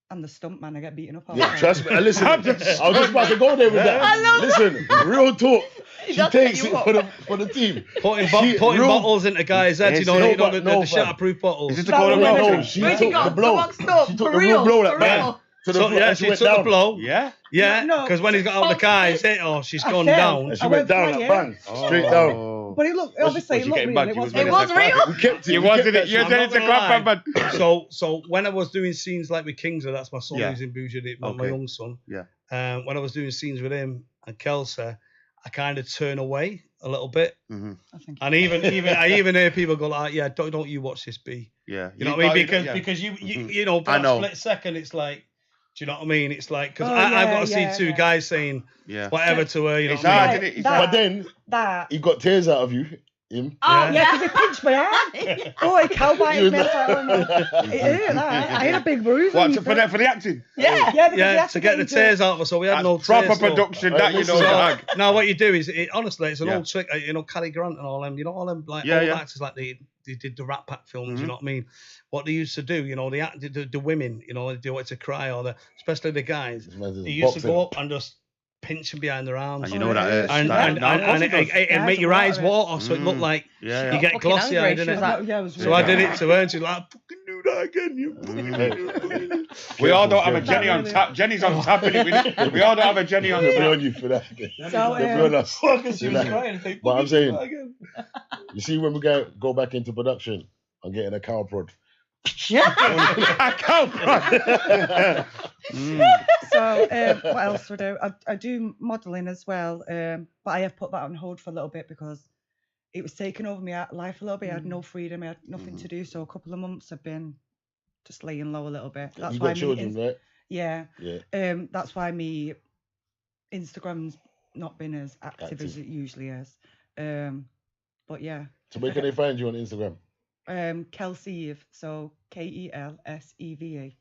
I'm the stunt man. I get beaten up all yeah, the time. trust me. Listen, I was just about to go there with that. I love Listen, real talk. She does takes set it you up. for the team. Putting, She- putting real- bottles into guys' heads, you Yes, know, no, you know but the no, fam. shatterproof bottles. Is this the No, Cold Up no, North? no, No, thing? she Where'd you took go? the blow. The box top, She took for the real, real blow, like for bang. real. To the So, yeah, and she went took down. the blow. Yeah. Yeah, No, because when he's got all the guys, hit, oh, she's I gone fell. down. And she I went went down for like it. bang, straight down. Oh. But it looked obviously was it she looked getting real. back? It You was was It was real. We kept it. You we wanted kept it. that You shit. did I'm it to not gonna grab lie. man. So when I was doing scenes like with Kingsley, that's my son Yeah. who's in Bougie, my Okay. young son. Yeah. When I was doing scenes with him and Kelsey, I kind of turn away a little bit, Mm-hmm. I think. and I even hear people go like, "Yeah, don't you watch this, B?" Yeah. You know what I mean? got it, Because yeah. you know, for I that know. split second, it's like, do you know what I mean? It's like because Oh, I've got to yeah, see two yeah. guys saying Yeah. whatever to her. You know It's what I mean? hard, isn't it? It's That- But then That. he got tears out of you. Him. Oh, Yeah. Yeah, because he pinched my arm. Oh, he cow bited me. I was like, oh, no. It hurt. That. I had a big bruise. What on for the acting? Yeah. Yeah, because he Yeah, had to get the into- tears out of her, so we had That's no proper tears, so- production. Right, That you know. listen. Dag. Now what you do is, honestly, it's an Yeah. old trick. You know, Cary Grant and all them. You know, all them like Yeah, old yeah. actors like they did the Rat Pack films. Mhm. You know what I mean? What they used to do, you know, the women, you know, they do it to cry, or especially the guys. This man's They used to boxing. go up and just pinching behind their arms. And you know that hurts. And, That- and, no, of course and it does. it Yeah, make it's your a lot eyes of it. water, so it looked like Yeah, you get Fucking glossy angry, eyed, she innit? was like, Yeah, it was So I really did bad. it to her, and she's like, fucking do that again, you. We all don't have a Careful, Jenny on Really? tap. Jenny's on tap, innit? We all don't have a Jenny on They'll be tap. on you for that. So, They'll be on us. Fucking she was Like- crying. Like, But I'm "Fucking do saying- that again." You see, when we go back into production, I'm getting a cow prod. I can't. So what else would I do? I do modelling as well, but I have put that on hold for a little bit because it was taking over my life a little bit. I had no freedom. I had nothing to do. So a couple of months I've been just laying low a little bit. That's You why got children, right? yeah. Yeah. That's why me Instagram's not been as active as Active. it usually is. But yeah. So where can they find you on Instagram? Kelsey Eve, so KELSEVE.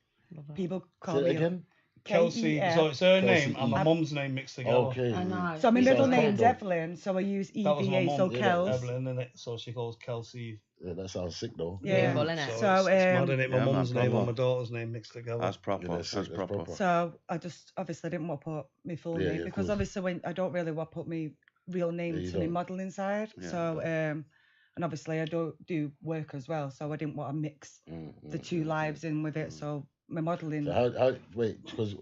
People Say call that me again. Kelsey, KEL. so it's her Kelsey name and my Eve. mum's name mixed together. Okay. I know. So my Sounds middle cool, name's though. Evelyn, so I use That was my EVA, so mum, Kels. Evelyn, innit? So she calls Kelsey. Yeah, that sounds sick though. Yeah. Beautiful, innit? So, So, it's mad, um, innit? My Yeah, man, mum's name proper. and my daughter's name mixed together. That's proper. Yeah, that's That's sick, that's proper. proper. So I just obviously didn't want to put my full Yeah, name yeah, of because course. obviously when I don't really want to put my real name Yeah, you to my don't. modelling side. Yeah, So and obviously I do work as well, so I didn't want to mix the two lives in with it. So my modelling, So how wait, because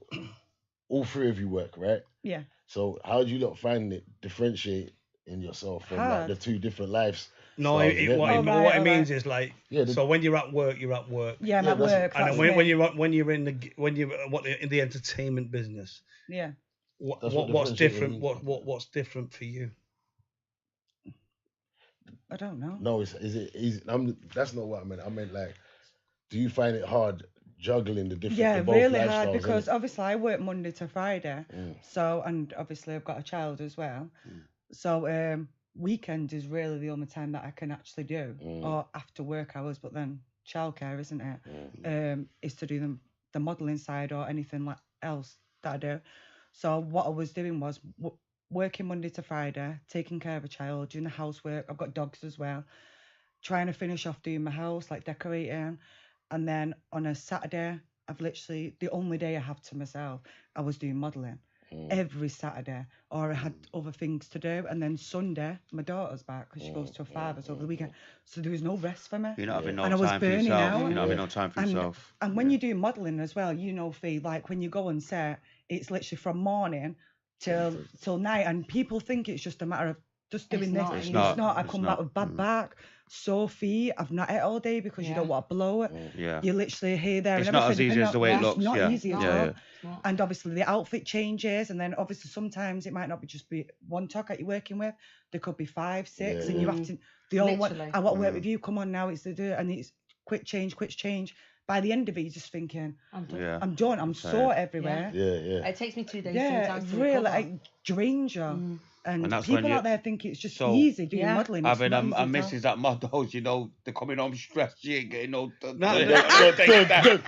all three of you work, right? yeah. So how do you lot find it differentiate in yourself from like, Hard. the two different lives? No, So, it, yeah. what, it, Oh, right, what it oh, means right. is like, Yeah, the- so when you're at work, you're at work. Yeah, I'm Yeah, at that's- work. And that's then me. when you're in the entertainment business, Yeah. That's what what's differentiates different? you. What's different for you? I don't know. No, is it easy? That's not what I meant. I meant like, do you find it hard juggling the different? Yeah, the both really hard lifestyles, because innit? obviously I work Monday to Friday, so and obviously I've got a child as well, so weekend is really the only time that I can actually do, or after work hours. But then childcare, isn't it? Is to do the modelling side or anything like else that I do. So what I was doing was working Monday to Friday, taking care of a child, doing the housework. I've got dogs as well, trying to finish off doing my house, like decorating. And then on a Saturday, I've literally, the only day I have to myself, I was doing modelling every Saturday, or I had other things to do. And then Sunday, my daughter's back because she goes to a father's over the weekend. So there was no rest for me. You're not having no And I was time for burning yourself. out. You're not having no time for And, yourself. and when you do modelling as well, you know, Fee, like when you go on set, it's literally from morning till night. And people think it's just a matter of just It's doing not, this. It's It's not. not. I It's come not. back with bad back, sore feet. I've not ate all day because you Yeah. don't want to blow it. Yeah. You're literally here, there, It's and not as everything, easy and as the way it it's looks, not yeah. easy at Yeah, all. yeah. And obviously the outfit changes, and then obviously sometimes it might not be just be one talk that you're working with. There could be 5, 6, and you have to. They all want. Literally. I want to work with you. Come on now, it's the do, and it's quick change. By the end of it, you're just thinking, I'm done. Yeah. I'm done. I'm tired. sore everywhere. Yeah. It takes me 2 days Yeah, sometimes to really, recover. it drains you. And that's when people you- out there think it's just So, easy doing Yeah. modelling. Having It's not easy a at all. missus that models, you know, they're coming home stressed. She ain't getting no. No, Good.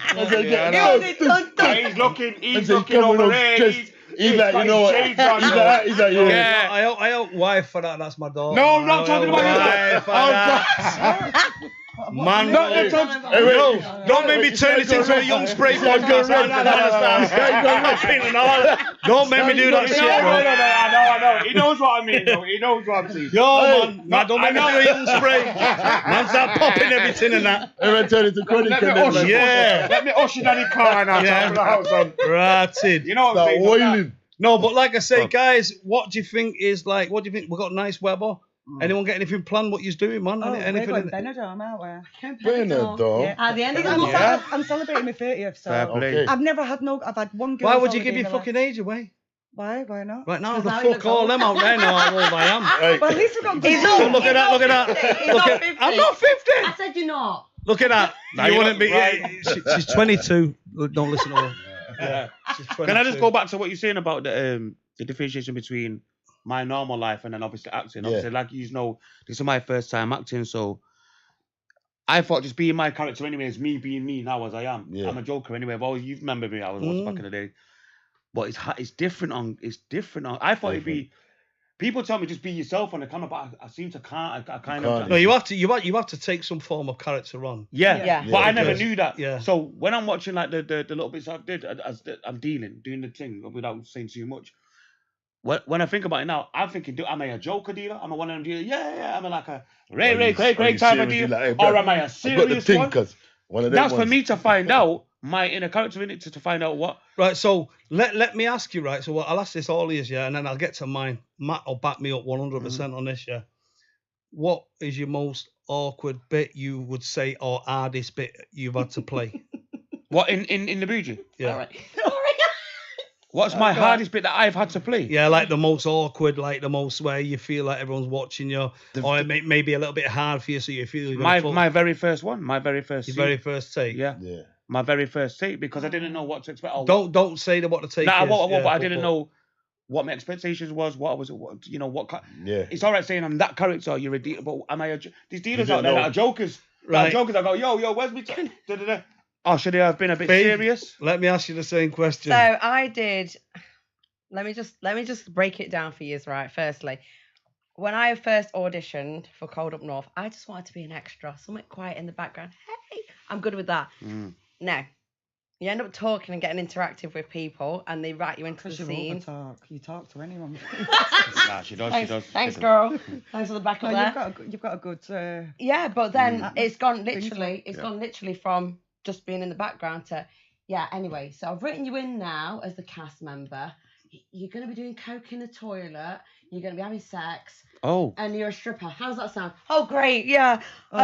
He's looking He's over coming there. on stressed. He's like, got you know what? his shades on, He's though. like, yeah. Yeah. I hope wife for that. That's my daughter. No, I'm not talking about your wife daughter. for that. Man, No, no, don't make me turn this into a young spray podcast. I don't understand. Don't make me do that shit, No, bro. I know. He knows what I mean, though. He knows what I'm saying. Yo, man, don't make me do a young spray. Man, start popping everything and that. Everyone turn into chronic Let me and then usher- like, Yeah. Let me usher down the car and I'll Yeah. talk to the house on. Ratted. You know what I'm start saying? oiling. No, but like I say, guys, what do you think is like? What do you think? We've got nice weather. Anyone get anything planned? What you're doing, man? Oh, we're Anything? going Benidorm, aren't we? Benidorm. Yeah. At the end of the I'm, month. Yeah. I'm celebrating my 30th, so Fair play. Okay. I've never had I've had one girl. Why would you give your fucking age away? Why? Why not? Right now, Because the now he fuck looks all old. them out there know how old I am. Hey, Well, at least we've got good. He's So not- look at that, look at that. He's Look not at, 50. I'm not 50. I said you're not. Look at that. Now You you're wouldn't not be. right. She's 22. Don't listen to her. Yeah. She's 22. Can I just go back to what you're saying about the differentiation between my normal life and then obviously acting? Yeah. Obviously, like you know, this is my first time acting, so I thought just being my character anyway is me being me now as I am. Yeah. I'm a joker anyway. You remember me? I was once back in the day, but it's different on. I thought it'd be. People tell me just be yourself on the camera, but I seem to can't. I kind of. can't. No, you have to take some form of character on. Yeah, Yeah. but I never because- knew that. yeah. So when I'm watching like the little bits I did, I'm doing the thing without saying too much. when I think about it now, I'm thinking, am I a joker dealer? Am I one of them dealers? Yeah. Am I like a Ray Craig type of dealer? Like, hey, Or bro, am I a I've got the serious thing, one? cause one of them That's for ones- me to find out my inner character in it to find out what. Right, so let me ask you, right? So I'll ask this all of you, yeah, and then I'll get to mine. Matt will back me up 100% on this, yeah. What is your most awkward bit you would say, or hardest bit you've had to play? What in the Bougie? Yeah, All right. What's my hardest bit that I've had to play? yeah, like the most awkward, like the most where you feel like everyone's watching you, or it may be a little bit hard for you, so you feel you're gonna My very first one, my very first. your scene. very first take. Yeah, Yeah. my very first take because I didn't know what to expect. Oh, Don't say what the take Nah, is. but yeah, I didn't know what my expectations was. What I was, what. Yeah. It's all right saying I'm that character. You're a dealer, but am I? These dealers don't out there know. that are jokers. Right. Right. Jokers. I go, yo, where's me? Da-da-da. Oh, should I have been a bit Babe, serious? Let me ask you the same question. So I did. Let me just break it down for you, right? Firstly, when I first auditioned for Cold Up North, I just wanted to be an extra, something quiet in the background. Hey, I'm good with that. Now, you end up talking and getting interactive with people, and they write you into the Because you scene. overtalk. You talk to anyone. Nah, she does. Thanks, girl. Thanks for the back No, up there. you've got a good. Yeah, but then it's gone Things literally. It's gone literally from just being in the background to Anyway, so I've written you in now as the cast member. You're going to be doing coke in the toilet. You're going to be having sex. Oh. And you're a stripper. How does that sound? Oh, great. Yeah. Oh,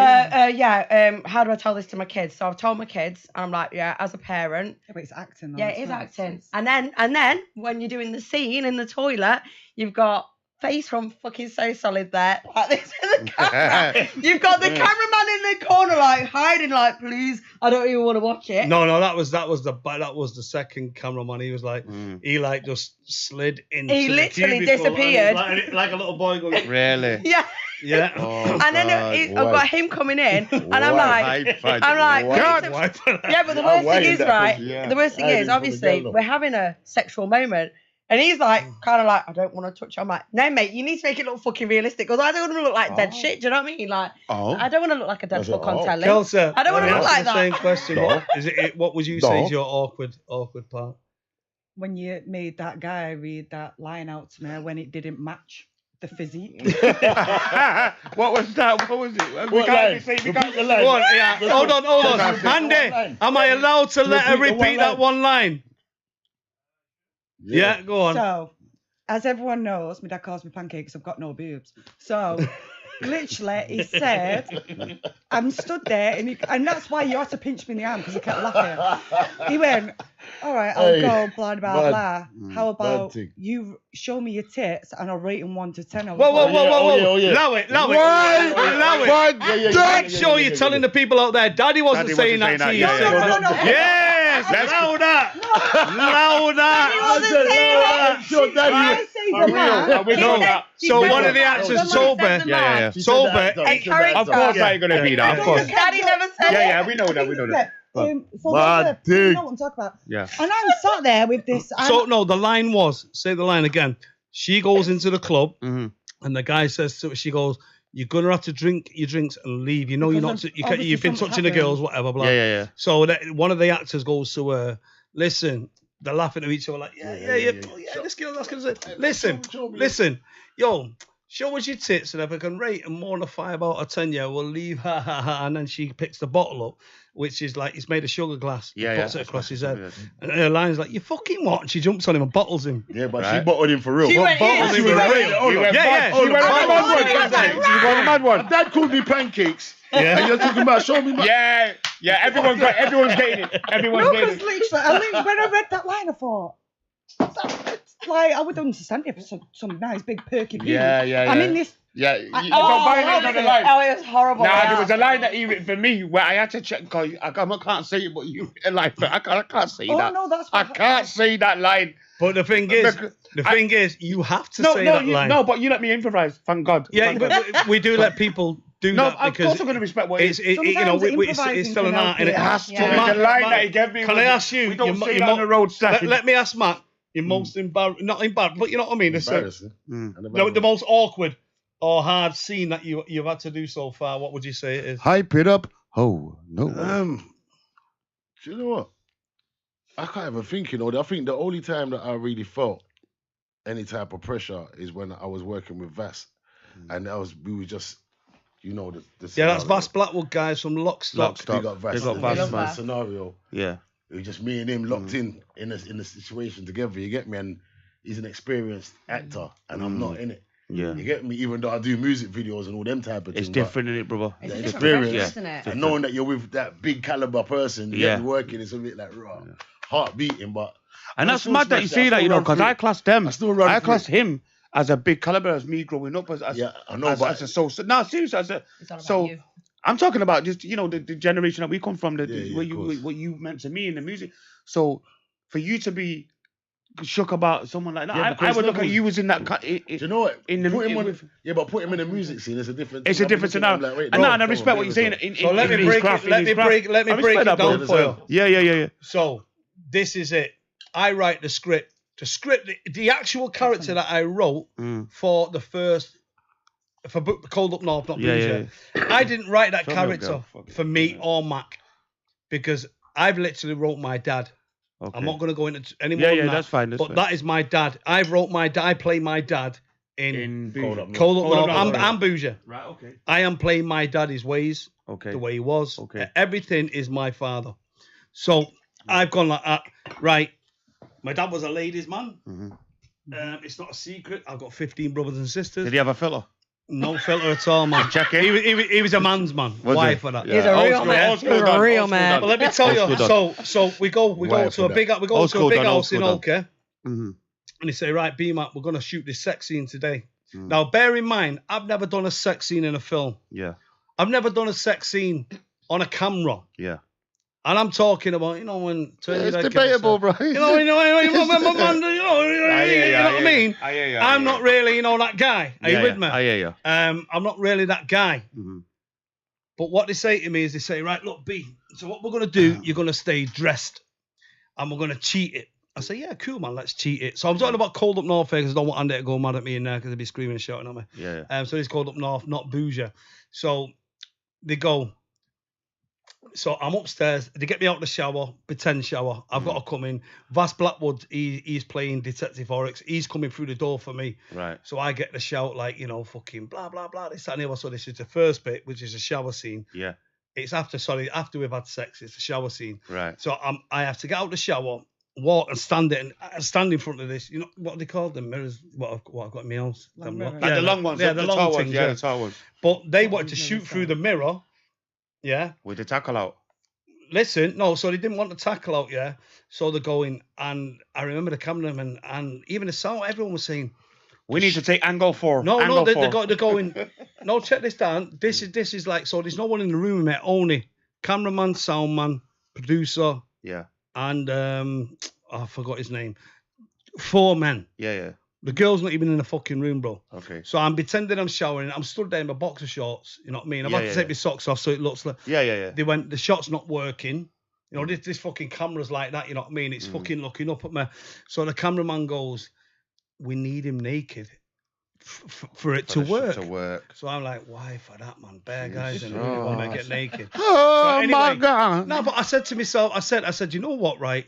yeah. How do I tell this to my kids? So I've told my kids, and I'm like, yeah, as a parent. Yeah, but it's acting. Though, Yeah, it's it is not- acting. it's- And then when you're doing the scene in the toilet, you've got face from fucking So Solid there, like this in the camera. You've got the cameraman in the corner, like hiding, like, please, I don't even want to watch it. No, that was the second cameraman. He was like, he like just slid into. He the literally cubicle and disappeared. like a little boy going. Really? Yeah. Yeah. Oh, And then God, I've why? got him coming in, and I'm Why? like, God. Why? Yeah, but the I'm worst thing winding is, that right? pussy, yeah. The worst thing Hiding is, from the obviously, girl. we're having a sexual moment. And he's like, kind of like, I don't want to touch you. I'm like, no, mate, you need to make it look fucking realistic. Because I don't want to look like dead shit. Do you know what I mean? Like, Oh. I don't want to look like a dead That's fuck what- on telly. Kelsa, I don't wanna let me look ask like you the that. same question. No. What is it? What would you say No. is your awkward part? When you made that guy read that line out to me when it didn't match the physique. What was that? What was it? We What can't line? say. We Repeat can't the line. Go on, yeah. Hold on. Repeat Andy, the line. am I allowed to let her Repeat the one repeat that line. one line? Yeah, go on. So, as everyone knows, my dad calls me pancakes. I've got no boobs. So, literally, he said, I'm stood there, and that's why you had to pinch me in the arm because he kept laughing. He went, all right, I'll Hey, go, blah, blah, bad- blah. How about thing. you show me your tits and I'll rate them 1 to 10? I was Whoa, whoa, like, whoa, whoa, whoa! Oh, yeah. Allow it. Why? Allow it. Why? Yeah, Make sure you're telling the people out there. Daddy wasn't Daddy saying wasn't that to saying you. that, yeah, yeah. No. Yes, allow that. Allow that. Sure, Daddy. I say For the real. man. We know that. So one of the No, actors, no, Sober, Yeah. Sober. Of course, I ain't gonna be that. Of course. Daddy never said it. Yeah, we know that. We know that. So Mad you thing. know what I'm talking about. Yeah. And I'm sat there with this. So no, the line was, say the line again. She goes into the club Mm-hmm. and the guy says to her, she goes, you're gonna have to drink your drinks and leave. You know you're not. Because You've been obviously touching the something girls, whatever, blah. Yeah. So one of the actors goes to her. Listen, they're laughing at each other like, yeah. This girl, that's gonna say, listen, yo, show us your tits, and if I can rate them more than a 5 out of 10, yeah, we'll leave her. And then she picks the bottle up, which is like it's made of sugar glass. Yeah, puts it across his head, Yeah. and her line's like, "You fucking what?" And she jumps on him and bottles him. Yeah, but Right. she bottled him for real. She went in. She was real. Hold on. Yeah. Hold on. went Hold mad on. one. Hold on. She went mad one. Dad called me pancakes. Yeah. And you're talking about show me my. Yeah. Everyone's getting it. Everyone's No, getting because it. literally, when I read that line, I thought, like, I would understand it for some nice big perky people. Yeah. I'm in this. Yeah. You Oh, got violated on the line. oh, it was horrible. Nah, yeah. there was a line that he written for me where I had to check because I can't say it, but you like I can't say Oh that. no, that's I what can't say that line. But the thing is, you have to say that line. No, but you let me improvise. Thank God. Yeah, Thank God. but we do let people do No, that of because course I'm going to respect what it it's is. you know Sometimes it's improvising still an can art help and it you. has to. Yeah. There's Matt, a line Matt, that he gave me. Can I ask you? We don't your- say your that on mo- the road, Stack. let me ask Matt. Your most not embarrassed, but you know what I mean. It's Embarrassing. the most awkward or hard scene that you've had to do so far. What would you say it is? Hype it up. Oh no. Do you know what? I can't even think. I think the only time that I really felt any type of pressure is when I was working with Vass, and we were just, you know, the Yeah, that's scenario. Vass Blackwood guys from Lockstock. Big up Vass. Big up The Vass, Vass man. scenario. Yeah. It was just me and him locked in a situation together. You get me? And he's an experienced actor, and I'm not in it. Yeah. You get me? Even though I do music videos and all them type of It's things. different, innit, brother? It's a the different experience, pressure, isn't it? And knowing that you're with that big caliber person, you Yeah. get me working, it's a bit like raw, heart beating, but. And I that's still mad that you smash it. I say that, still you know, run because through I it. class them. I still run I through class it. him as a big caliber as me growing up as Yeah, I know, as, but as a no, seriously, as a It's all about so. you. I'm talking about just, you know, the generation that we come from, Yeah, yeah, what of you course. what you meant to me in the music. So for you to be shook about someone like that, Yeah, I because would look at levels- you as in that. do you know what? in the put him on, with- but put him in the music scene. It's a different. It's thing. a different I'm looking at him scenario. like, wait, And no, I come on, respect what be you're saying. yourself. So let me his break craft, it. in Let his me craft. break. Let me I break respect it that, down bro. for you. Yeah. So this is it. I write the script. The actual character that I wrote for the first for Cold Up North, not Yeah, Bougie. I didn't write that Tell me, character girl. Fuck it. for me or Mac because I've literally wrote my dad. Okay. I'm not going to go into any more. Yeah, than that, that's fine. but that is my dad. I wrote my dad. I play my dad in Cold Up North. Cold Up Cold Up North North, and Bougie. Right. Okay. I am playing my dad his ways, Okay. the way he was. Okay. Everything is my father. So I've gone like that. Right. My dad was a ladies' man. Mhm. It's not a secret. I've got 15 brothers and sisters. Did he have a filler? No filter at all, man. Check it. He was a man's man. Was Why he? for that? Yeah. He's a Old real school, man. old school He's a done, real old school man. done. But let me tell Old you. school So we go Why to for a that? big we go Old to a school big done, old house in school done. Oka, and they say, right, B-Mac, we're gonna shoot this sex scene today. Mm. Now, bear in mind, I've never done a sex scene in a film. Yeah. I've never done a sex scene on a camera. Yeah. And I'm talking about, you know, when It's debatable, bro. you know, you know what I mean? I hear you. I'm not really, you know, that guy. Are you with me? I hear you. I'm not really that guy. Mhm. But what they say to me is they say, right, look, B, so what we're going to do, you're going to stay dressed and we're going to cheat it. I say, yeah, cool, man, let's cheat it. So I'm talking about Cold Up North here because I don't want Andy to go mad at me in there because they'll be screaming and shouting at me. Yeah. So it's Cold Up North, not Bougie. So they go. So I'm upstairs. They get me out the shower, pretend shower. I've got to come in. Vass Blackwood, he's playing Detective Oryx. He's coming through the door for me. Right. So I get the shout like, you know, fucking blah, blah, blah. This, that, and the other. So this is the first bit, which is a shower scene. Yeah. It's after we've had sex. It's the shower scene. Right. So I have to get out the shower, walk and stand in front of this. You know what they call them mirrors? What I've got in my house. Long Them mirror. Like the long ones. Yeah, the the long tall ones. things. Yeah, Yeah. the tall ones. But they wanted to Those shoot mirrors through are- the mirror. Yeah. With the tackle out. Listen, no, so they didn't want to tackle out, yeah. So they're going, and I remember the cameraman and even the sound, everyone was saying, We need to take angle 4. no, angle they're 4. going, no, check this down. This is like, so there's no one in the room, mate, only cameraman, soundman, producer, Yeah. and I forgot his name. 4 men. Yeah. The girl's not even in the fucking room, bro. Okay. So I'm pretending I'm showering. I'm stood there in my boxer shorts. You know what I mean? I've Yeah, had to yeah, take yeah. my socks off so it looks like. Yeah. They went, the shot's not working. You know, this fucking camera's like that, you know what I mean? It's fucking looking up at me. So the cameraman goes, we need him naked for it to work. To work. So I'm like, why for that, man? Bare guys and Jesus. really want to get naked. Oh, anyway, my God. No, but I said to myself, I said, you know what, right?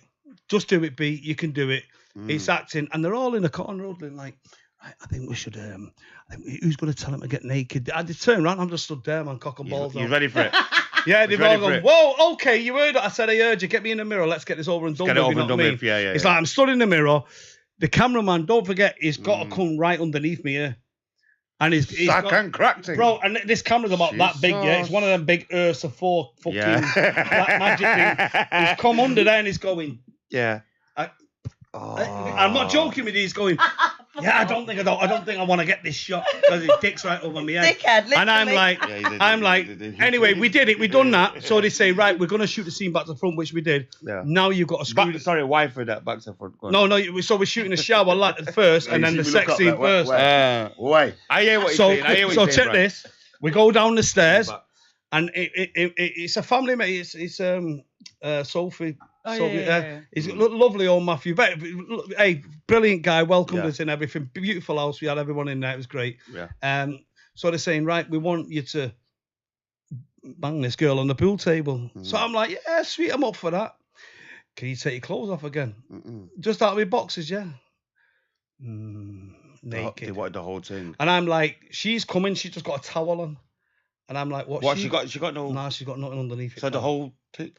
Just do it, B. You can do it. It's acting. And they're all in the corner, huddling like, right, I think we should, who's going to tell him to get naked? I just turn around, I'm just stood there, man, cock and balls You on. ready for it? Yeah, they've ready all for gone, it. whoa, okay, you heard it. I said, I heard you. Get me in the mirror. Let's get this over and done Get with. it You over know and what done I with. mean? Yeah. It's like I'm stood in the mirror. The cameraman, don't forget, he's got to come right underneath me here. And he's Sack got, and cracked. bro, and this camera's about that big, yeah. It's one of them big Ursa 4 fucking black magic things. He's come under there and he's going, Yeah. I'm not joking with you, he's going, yeah, I don't think I want to get this shot because his dick's right over my head. Dickhead, And I'm literally. like, Yeah, anyway, we did it, we done that. So they say, right, we're gonna shoot the scene back to front, which we did. Yeah. Now you've got to screw. Sorry, why for that back to front? Go on. No, so we're shooting the shower first, and then the sex scene first. Why? I hear what you're So, saying. I hear what so you're saying, check Brad. this. We go down the stairs, Back. and it's a family, mate. It's Sophie. Oh, Sophie, yeah. he's a lovely old Matthew. Hey, brilliant guy. Welcomed Yeah. us and everything. Beautiful house. We had everyone in there. It was great. Yeah. So they're saying, right, we want you to bang this girl on the pool table. So I'm like, yeah, sweet, I'm up for that. Can you take your clothes off again? Just out of my boxes, yeah. naked. They wanted the whole thing. And I'm like, she's coming. She's just got a towel on. And I'm like, What she got? She got no. Nah, she's got nothing underneath it. So the whole thing.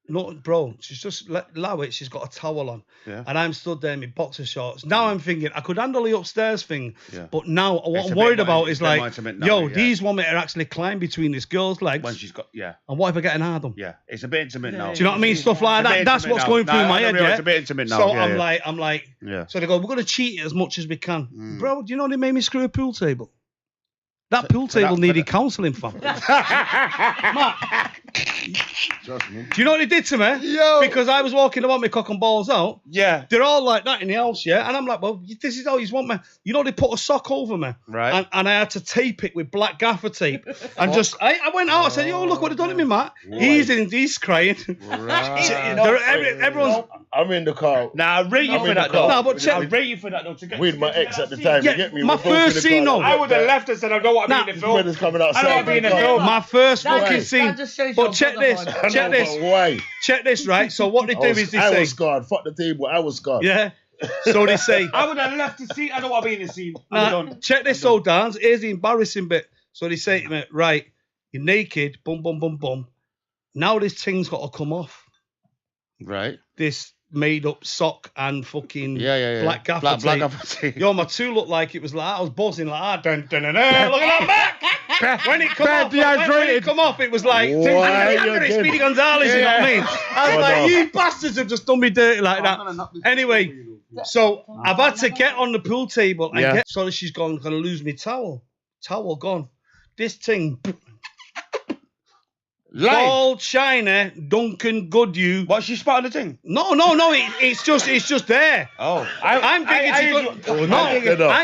No, bro, she's just allow it. She's got a towel on, Yeah. and I'm stood there in my boxer shorts. Now I'm thinking I could handle the upstairs thing, Yeah. but now what It's a I'm bit worried more- about it's is a bit more like, intimate now, yo, yeah. these women are actually climb between this girl's legs, When she's got, yeah, and what if I get an hard on? yeah, it's a bit intimate now. Do you know what I mean? Stuff like It's a that. bit That's intimate what's now. going through Nah, my I head. realise Yeah. it's a bit intimate now. So Yeah, yeah. I'm like, Yeah. So they go, we're gonna cheat it as much as we can, Mm. bro. Do you know they made me screw a pool table? That pool for table that- needed counselling, fam. Trust me. Do you know what they did to me? Yo. Because I was walking about my cock and balls out. Yeah. They're all like that in the house, yeah? And I'm like, well, this is how you want me. You know, they put a sock over me. Right. And I had to tape it with black gaffer tape. And I went out, I said, yo, look what they've done to me, Matt. He's crying. Right. Everyone's... I'm in the car. Nah, I rate you I'm for in that the though. car. No, but check- I rate you for that though. To get, With my to ex get at the that time. scene. You get me? my We're both in first the scene, car though. like I would have that. left and said, I don't want to be in the When film. it's coming I don't outside. want to be in the car. film. My first That fucking just- scene. that just shows But your check this. brotherhood. I Check know, this. but why? Check this, right? So what they do is they I say... was scarred. Fuck the table. I was scarred. Yeah. So they say... I would have left the scene. I don't want to be in the scene. I'm Nah, done. check this out, Dance. Here's the embarrassing bit. So they say to me, right, you're naked, bum, bum, bum, bum. Now this thing's got to come off. Right. This made up sock and fucking Yeah. black gaffer Black tape. gaffer tape. Yo, my two looked like it was like, I was buzzing like, dun, dun, dun, dun, look at that back. When it come off, when it dehydrated. come off, it was like, Why I'm you gonna again? Speedy Gonzalez, you know what I mean? I was Oh, like, no. you bastards have just done me dirty like that. Anyway, so I've had to get on the pool table and Yeah. get, so she's gonna lose me towel. Towel gone. This thing, Live. all China, Duncan Goodyew. What, she spotted the thing? No, it's just there. Oh. I'm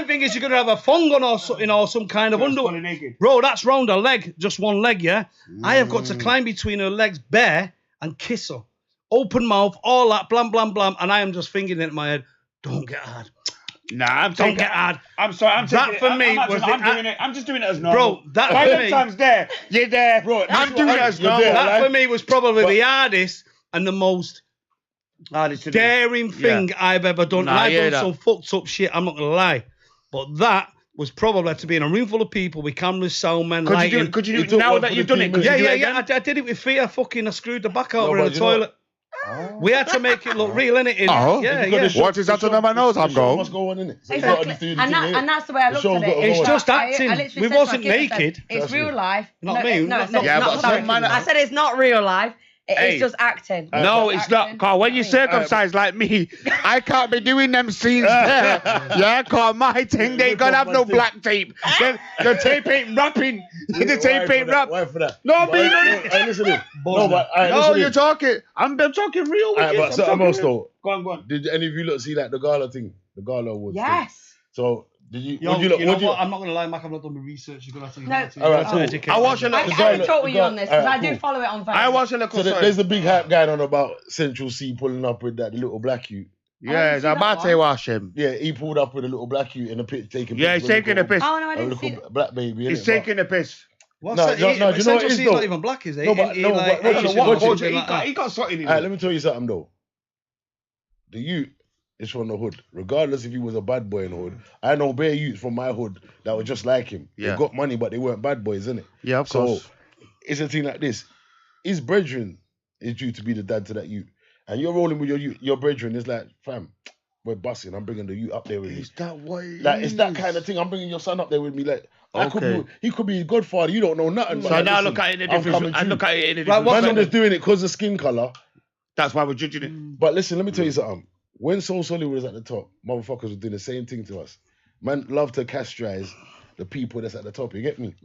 thinking she's gonna have a thong on or something or some kind of underwear. naked. Bro, that's round her leg, just one leg, yeah? I have got to climb between her legs bare and kiss her. Open mouth, all that, blam, blam, blam. And I am just thinking in my head, don't get hard. Nah, I'm Don't taking get hard. I'm sorry, I'm That taking for it. me I'm was I'm the- doing it. I'm just doing it as normal. Bro, that By for the me, time's there. You're there. Bro, I'm doing it as you're normal. there. that for me was probably But- the hardest and the most daring thing I've ever done. Nah, And I've I hear done some fucked up shit, I'm not going to lie. But that was probably to be in a room full of people with cameras, sound men, Could lighting. you do You it took now one that for you've the done it? team, Could Yeah, you do yeah, it yeah. again? I did it with fear. I screwed the back out No, of her in but the you know- toilet. We had to make it look real, innit? Oh. Yeah, You gotta yeah. show- What is that the under my show- nose? the I'm show going. must go on, innit? So you Exactly. gotta do the And thing, that's the way I The looked show's at got it. to It's go on. just acting. I literally We said to wasn't my kid, I said, naked. It's Trust real me. life. Not me. No, it's Not- not. Yeah, not but sorry. some man- I said it's not real life. Hey. It's just acting. No, it's not. Carl, when you're circumcised like me, I can't be doing them scenes there. Yeah, Carl, my thing, they ain't gonna have no black tape. The tape ain't wrapping. The tape ain't wrapped. Why for that? No, But but you I- don't- I listen in. No, but I No, listen you're in. talking. I'm talking real. Alright, wicked. but I'm something talking else real. though. Go on, go on. Did any of you lot see like the gala thing? The gala awards thing? Yes. So did you? Yo, Would you lot? you know would you? what? I'm not going to lie, Mac. I've not done my research. You're going to have to. No. Alright, cool. educate I me. watch a lot. I The can guy- talk with the you guy- on this because alright, I do cool. follow it on Facebook. I watch a little. So there's a big hype going on about Central C pulling up with that little black youth. Yeah, it's I didn't see about that to one. wash him. Yeah, he pulled up with a little black youth in a pit taking. Yeah, he's pictures with taking a piss. Oh no, I A didn't see little that. black baby. He's innit? taking a piss. What's No, that? no, no, do you know what it Central is, C's not though? even black, is it? No, but- He no, like but- Asian no, or but- something He like that. got something in Alright, him. let me tell you something though. The youth is from the hood. Regardless if he was a bad boy in the hood. I know bare youths from my hood that were just like him. Yeah. They got money, but they weren't bad boys, innit? Yeah, of So course. it's a thing like this. His brethren is due to be the dad to that youth. And you're rolling with your brethren. It's like, fam, we're busting. I'm bringing the youth up there with me. Is that what it Like, it's that is? kind of thing. I'm bringing your son up there with me. Like, Okay. he could be his godfather. You don't know nothing. So but like, now listen, look at it in a I'm different. coming I through. look at it in a Right, different. what's Man, I'm perspective. just doing it because of skin color. That's why we're judging it. But listen, let me tell you something. When Soul Hollywood was at the top, motherfuckers were doing the same thing to us. Man, love to castrate the people that's at the top. You get me?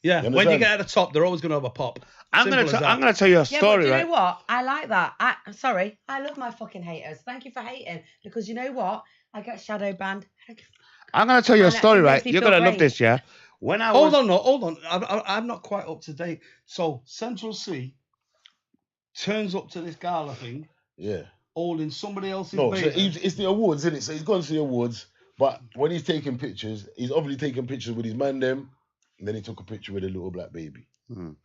Yeah, You when you understand? get at the top, they're always going to have a pop. I'm Simple as that. gonna tell you a Yeah, but story, do you right? know what? I like that. Sorry, I love my fucking haters. Thank you for hating because you know what? I get shadow banned. I'm gonna tell you a And that story, makes right? me You're feel gonna love great. this, yeah. When I Hold was, on. I'm not quite up to date. So Central C turns up to this gala thing, Yeah. holding somebody else's No, so baby. it's the awards, isn't it? So he's gone to the awards, but when he's taking pictures, he's obviously taking pictures with his man them, and then he took a picture with a little black baby.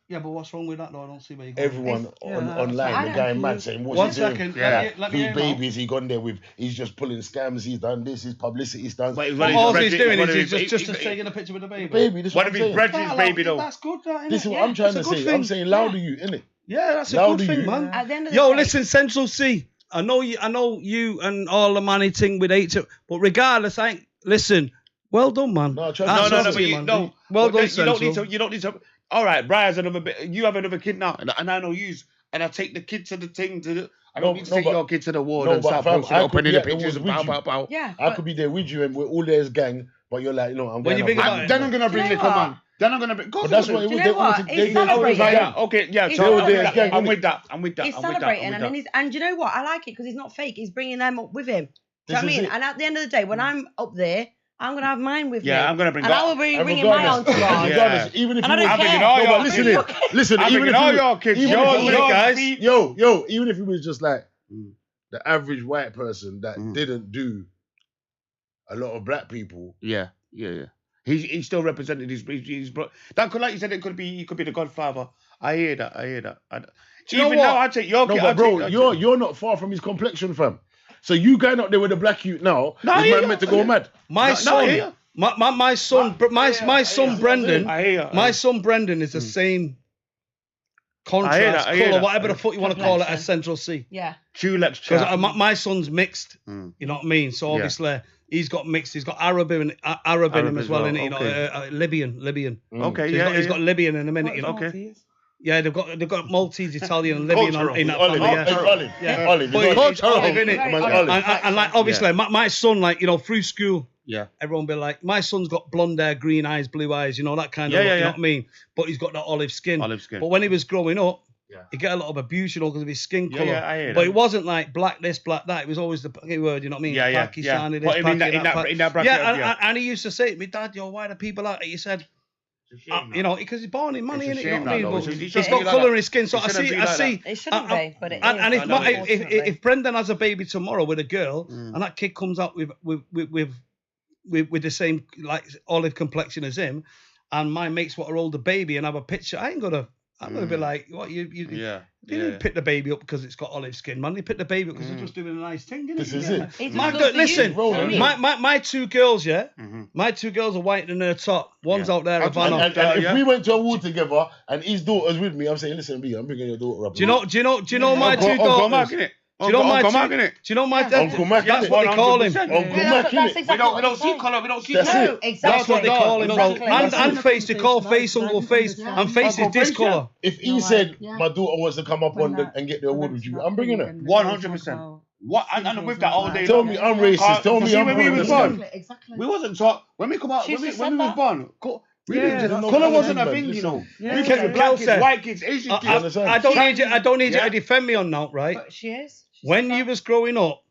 Yeah, but what's wrong with that though? I don't see where you go. Everyone online, I the don't guy think mad you- saying, what's One he doing? second. Yeah. Let me Whose hear him baby is he gone there with? He's just pulling scams. He's done this. His publicity stunts. But out. All he's doing one is of he's his- just he- taking a picture with the baby. Baby, this is One what of I'm his saying. brethren's baby though. That's good, that, This is innit? what I'm trying to That's a good say. I'm thing. saying louder you, innit? Yeah, that's a Louder good thing, you. man. At the end of the Yo, day, listen, Central C. I know you and all the money thing with H, but regardless, listen. Well done, man. No, trust me. No, That's but awesome, you, man. no. Well but done, you don't need Central. to. You don't need to. All right, Brian's another bit. You have another kid now, and I know yous. And I take the kid to the thing to the. I don't need to take your kid to the ward and start posting up and in the pictures and pow. yeah. I could be there with you and we're all there's gang, but you're like, I'm When going you up think with about you. it- Then I'm gonna bring Do you know Liquor what? Man. Then I'm gonna bring. But that's what Do you know what? He's Oh, celebrating. yeah. Okay, yeah. He's So celebrating. I'm with that. I'm with that. He's I'm with that. celebrating, I'm with that. and you know what? I like it because he's not fake. He's bringing them up with him. Do you know what I This is mean? it. And at the end of the day, when I'm up there, I'm gonna have mine with me. Yeah, I'm gonna bring and that. I will be And bringing my own regardless, to Yeah. regardless, even if And I you don't was- care. bringing all No, your but listen kids. here. Listen, I'm even bringing if all you- your kids. even Yours, if you- guys. Even if he was just like the average white person that didn't do a lot of black people. Yeah. He still represented his bro. That could, like you said, he could be the Godfather. I hear that. Do you know Even what? now, I take your No, kid. but bro, you're not far from his complexion, fam. So you going up there with a black youth now, No, I is hear man you. meant to go mad? My I son, hear you. my son, my son Brendan, I hear you. my son Brendan is the same contrast, I hear colour, that. whatever the fuck you want to call it, Complexion. as Central C. Yeah. Chulex Because chat. my son's mixed, you know what I mean. So Yeah. obviously he's got mixed. He's got Arab in him as well, innit? You know, okay. Libyan. Okay, So he's got Libyan in a minute. You know. Okay. Yeah, they've got Maltese, Italian, and Libyan Cultural. in that Olive, family. Yeah. Olive, Yeah. Olive, But you got- it's Olive, innit? Very Man, Olive. Olive. And like obviously my son, like, you know, through school, Yeah. everyone be like, my son's got blonde hair, green eyes, blue eyes, you know, that kind of Yeah, look, yeah, you know yeah. what I mean? But he's got that olive skin. Olive skin. But when he was growing up, Yeah. he get a lot of abuse, you know, because of his skin Yeah, colour. yeah, I hear But that. it wasn't like black this, black that. It was always the word, you know what I mean? Yeah. Pakistani this, Put him in that- Paki in that- Pak- in that bracket, Yeah, yeah. and he used to say to me, Dad, yo, why do people like it? He said, you know, because he's born in money, It's a innit? You know shame what I mean? that, though. But It shouldn't he's be got like colour that. in his skin. So It I shouldn't see, be I like see. It shouldn't be, but it And is. if Brendan has a baby tomorrow with a girl, and that kid comes out with the same like olive complexion as him, and my mates want to hold the baby and have a picture, I'm gonna be like, what you they didn't pick the baby up because it's got olive skin, man. They picked the baby up because they're just doing a nice thing. Innit? This is it. It's My, just good for listen, you. my two girls, my two girls are white in their top. One's out there, And Havana. if we went to a ward together and his daughter's with me, I'm saying, listen, B, I'm bringing your daughter up. Do you know my two daughters? Do you know my Uncle two? Mac, Do innit? you know my dad? Uncle Mac, That's innit? what they call him. 100%. Uncle Mac, innit? exactly We don't see colour. We don't see That's colour. it. Exactly. That's what they call him, bro. Exactly. And face, they call face Uncle Face, and face is Uncle this Face, colour. If he said my daughter wants to come up and get the award with you, I'm bringing her. 100%. What? And with that all day. Tell me I'm racist. Tell me See, I'm when we was born. born, we wasn't taught. When we come out, She's when just we said was that. born, Yeah, colour wasn't a man, thing, you listen. know. Yeah. We came with black kids, Kelsa. white kids, Asian kids. understand? I don't need you. I don't need you Yeah. to defend me on that, right? But she is. When you was growing up,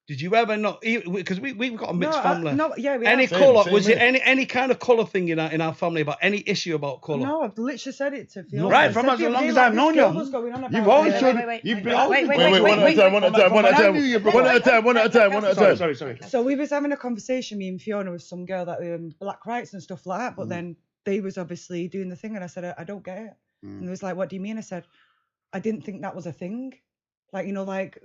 did you ever not? Because we've got a mixed family. We Any have. colour? Same Was it here. any kind of colour thing in our family about any issue about colour? No, I've literally said it to Fiona. Right, I from said as the other long day, as like, I've known this girl you. was going on about You've it. always Wait, shown. wait, wait, You've wait, been wait, always wait, been- Wait, wait, one at a time, one at a time, one at a I time. knew you, bro. One at a time, one at a time, one at a time. Sorry. So we was having a conversation, me and Fiona, with some girl that black rights and stuff like that. But then they was obviously doing the thing, and I said, I don't get it. And they was like, what do you mean? I said, I didn't think that was a thing. Like, you know, like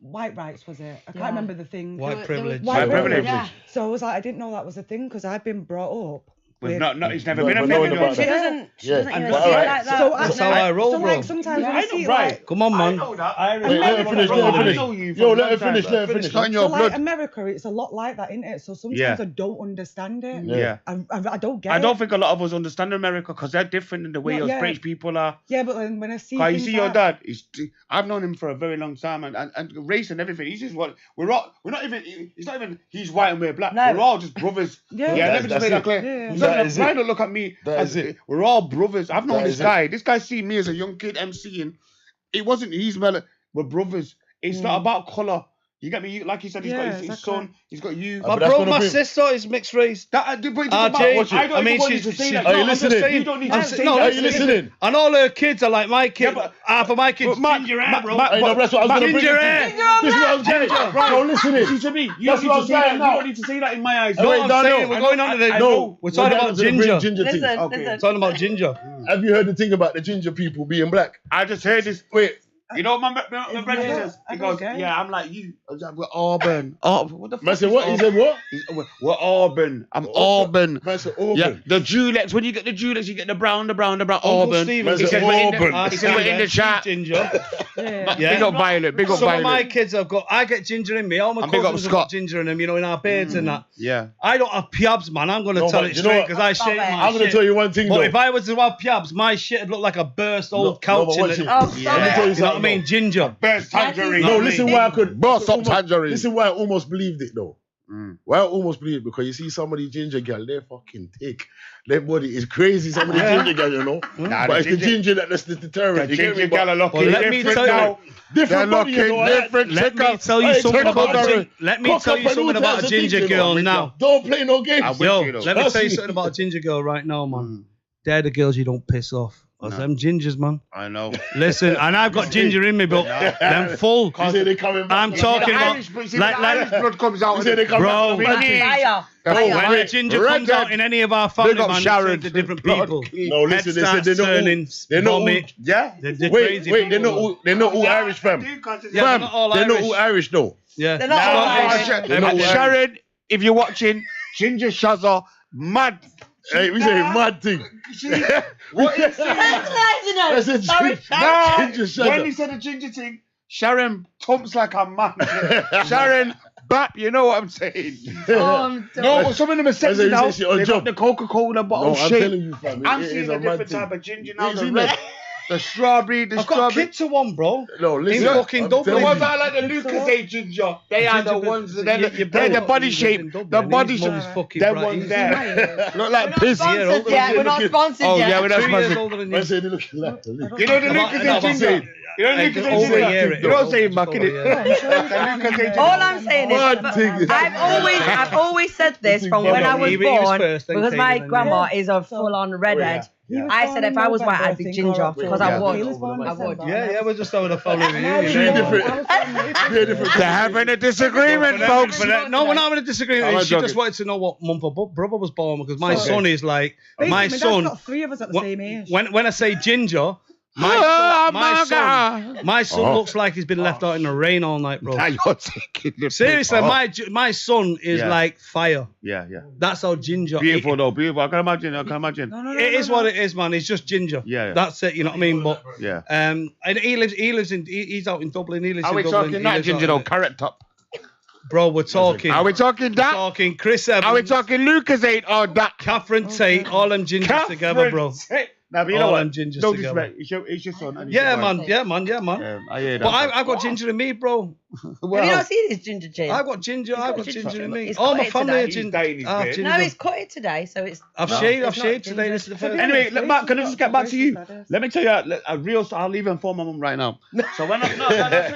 white rights, was it? I can't remember the thing. White privilege. White privilege. Yeah. So I was like, I didn't know that was a thing because I've been brought up. With not, it's never But- been a but thing. knowing you know. about She that. doesn't. She Yeah. doesn't even But see it alright. like that. So That's how I roll, so bro. like sometimes when I I know, see it, right. like, Come on, man. I know that. Wait, let her finish, let her finish. Yo, let her finish, let her finish. Not in so your like blood. America, it's a lot like that, isn't it? So sometimes Yeah. I don't understand it. Yeah. I don't get I it. don't think a lot of us understand America because they're different in the way No, us yeah. British people are. Yeah, but then when I see Cause you things see your like- dad, I've known him for a very long time, and race and everything. He's just we're not even. It's not even he's white and we're black. No. We're all just brothers. Yeah. Let me just That's make that it. clear. Yeah. Don't That let- is try it. not look at me. That as- is it. We're all brothers. I've known That this is it. guy. This guy seen me as a young kid MCing. It wasn't. We're brothers. It's not about color. You get me? Like he said, he's got his exactly. son. He's got you. But My that's bro, gonna my bring- sister is mixed race. But it doesn't RJ, matter. watch it. I don't I mean, even want you she's to say she's- that. Are you no, I'm just listening? saying- You don't need I'm to sa- say no, that. Are listen, you listen. listening? And all her kids are like my kids. Yeah, but- Half of my kids But Matt- ginger hair, Matt- bro. Matt- Hey, no, that's what I was gonna bring it Ginger to. hair. This is what I was saying. No, listen Listen it. to me. You That's don't need what to I'm say that. saying You now. don't need to say that in my eyes. No, Wait, I'm no, saying no. we're going on to the. No, We're talking about ginger. Ginger thing. Listen, Okay. listen. Talking about ginger. Have you heard the thing about the ginger people being black? I just heard this. Wait, You know what my brother I don't- says? I He don't goes, get it. yeah, I'm like you. I was like, we're Auburn. Oh, what the fuck? man said is what? He Auburn? said what? We're Auburn. I'm Auburn. Man said Auburn. Yeah, the Dulux. When you get the Dulux, you get the brown Uncle Auburn. Steven Man He said said we're in Auburn. the, he said we're in the chat. Ginger. Yeah. Yeah. Big up Violet. Big up Some of my Violet. kids have got. I get ginger in me. All my And big up cousins have got Scott. ginger in them. You know, in our beards and that. Yeah. I don't have piabs, man. I'm gonna No, tell but it you know straight what? because I Stop shave it. my I'm gonna shit. tell you one thing But though. if I was to have piabs, my shit would look like a burst old couch. but in watch the, it. Oh, Let me stop tell it. you you know what I something. mean? Ginger. Best tangerine. No, No, listen me. why I could. Boss up almost- tangerine. Listen why I almost believed it though. Mm. Why I almost believed it because you see some of these ginger girl, they're fucking thick. Their body is crazy. Some of these Yeah. ginger girl, you know. Nah, But it's the ginger- ginger that's the deterrent. The You get me? ginger But gal are looking Well, let me different tell you- now. different They're body, you know. looking Like, different. Let me Check tell you Hey, something check about out ginger. the- Let me cock tell up you and something all about types of ginger things, you girl know. now. Don't play no games. I'm with Yo, you, though. let me Trust tell you me. something about ginger girl right now, man. Mm. They're the girls you don't piss off. Cause No. them gingers, man. I know. Listen, and I've got ginger in me, but them full. You say they coming back. I'm talking about Irish blood like blood comes out. You say they come Bro, back. we need- Fire. Oh, Fire. when Red- the ginger Red comes out Dead. in any of our family, Big up man, Sharon. it's to different Blood people. key. No, listen, they said Head they're starts not all. turning, They're not all. vomit. Yeah. They're Wait, crazy wait, they're people, not all. They're not all Irish, fam. Yeah, Fam, they're not all they're not Irish. all Irish though. Yeah. They're not all Irish. They're not all Irish. Sharon, if you're watching, Ginger Shazza, mad. Hey, we say mad thing. What is That's a Sorry, ginger. Nah, Ginger shut when up. he said a ginger thing, Sharon thumps like a man. Sharon, bap, you know what I'm saying? Oh, No, but some of them are sexy As I now. say, she on They job. got the Coca-Cola bottle No, I'm shape. telling you, fam. I'm it seeing is a mad different thing. type of ginger now. You The seen red, that? the strawberry, the I've got a strawberry. kid to one, bro. No, listen. In fucking I'm Dublin. The telling ones you. that are like the Lucasade ginger, they are the Ginger, ones. but They're your the brother body lives shape. in Dublin, The his body mum's shape. fucking Them bright. ones He's there. Look like We're piss. not Yeah, sponsored yet. We're not sponsored Oh, yet. yeah, we're not 2 years sponsored. older than Man you. said they looking like the You know the No, but Lucasade ginger? You know the Like, Lucasade over a year ginger? it You know what I'm goes, saying, just Mac? over innit? a year. The Lucasade ginger. All I'm saying is, Mad but thing. I've always said this from when I was He was born, first, then because Katie, my then grandma yeah. is a full-on redhead. He was I born said in if I was white, November, I'd be I think, ginger or because Yeah. I would. He was born in I would. December. Yeah, we're just having a phone with you. Three different. Three different. They're having a disagreement, folks. No, we're not having a disagreement. I'm She joking. just wanted to know what month her brother was born because my So- son is like Basically, my dad's son. got 3 of us at the same age. When I say ginger, Oh, my son Oh. looks like he's been left out in the rain all night, bro. Now you're taking the Seriously, piss. my son is Yeah. like fire. Yeah. That's how ginger. Beautiful though, beautiful. I can imagine. No, It is what it is, man. He's just ginger. Yeah. That's it. You know what I mean? But Yeah. and he lives in. He's out in Dublin. He lives Are in we Dublin. talking He that lives ginger out though? in- Carrot top. Bro, we're talking. Are we talking We're that? talking Chris Evans. Are we talking Lucasade or that? Catherine Tate? All them gingers together, bro. Now, but you know All what? them gingers No together. disrespect. It's your son. and it's Yeah, your man. wife. Yeah, man. I hear that. But I've got ginger in me, bro. Have you not seen his ginger chin? I've got ginger. I've got ginger. ginger in me. He's All got my it family today. are He's ginger. dying his I have bit. ginger. No, he's cut it today, so it's. I've no, shaved. I've it's not shaved today. ginger. This is the first. Anyway, look, Matt, can I just get back to you? Braces, Let me tell you a real. I'll even inform my mum right now. So when I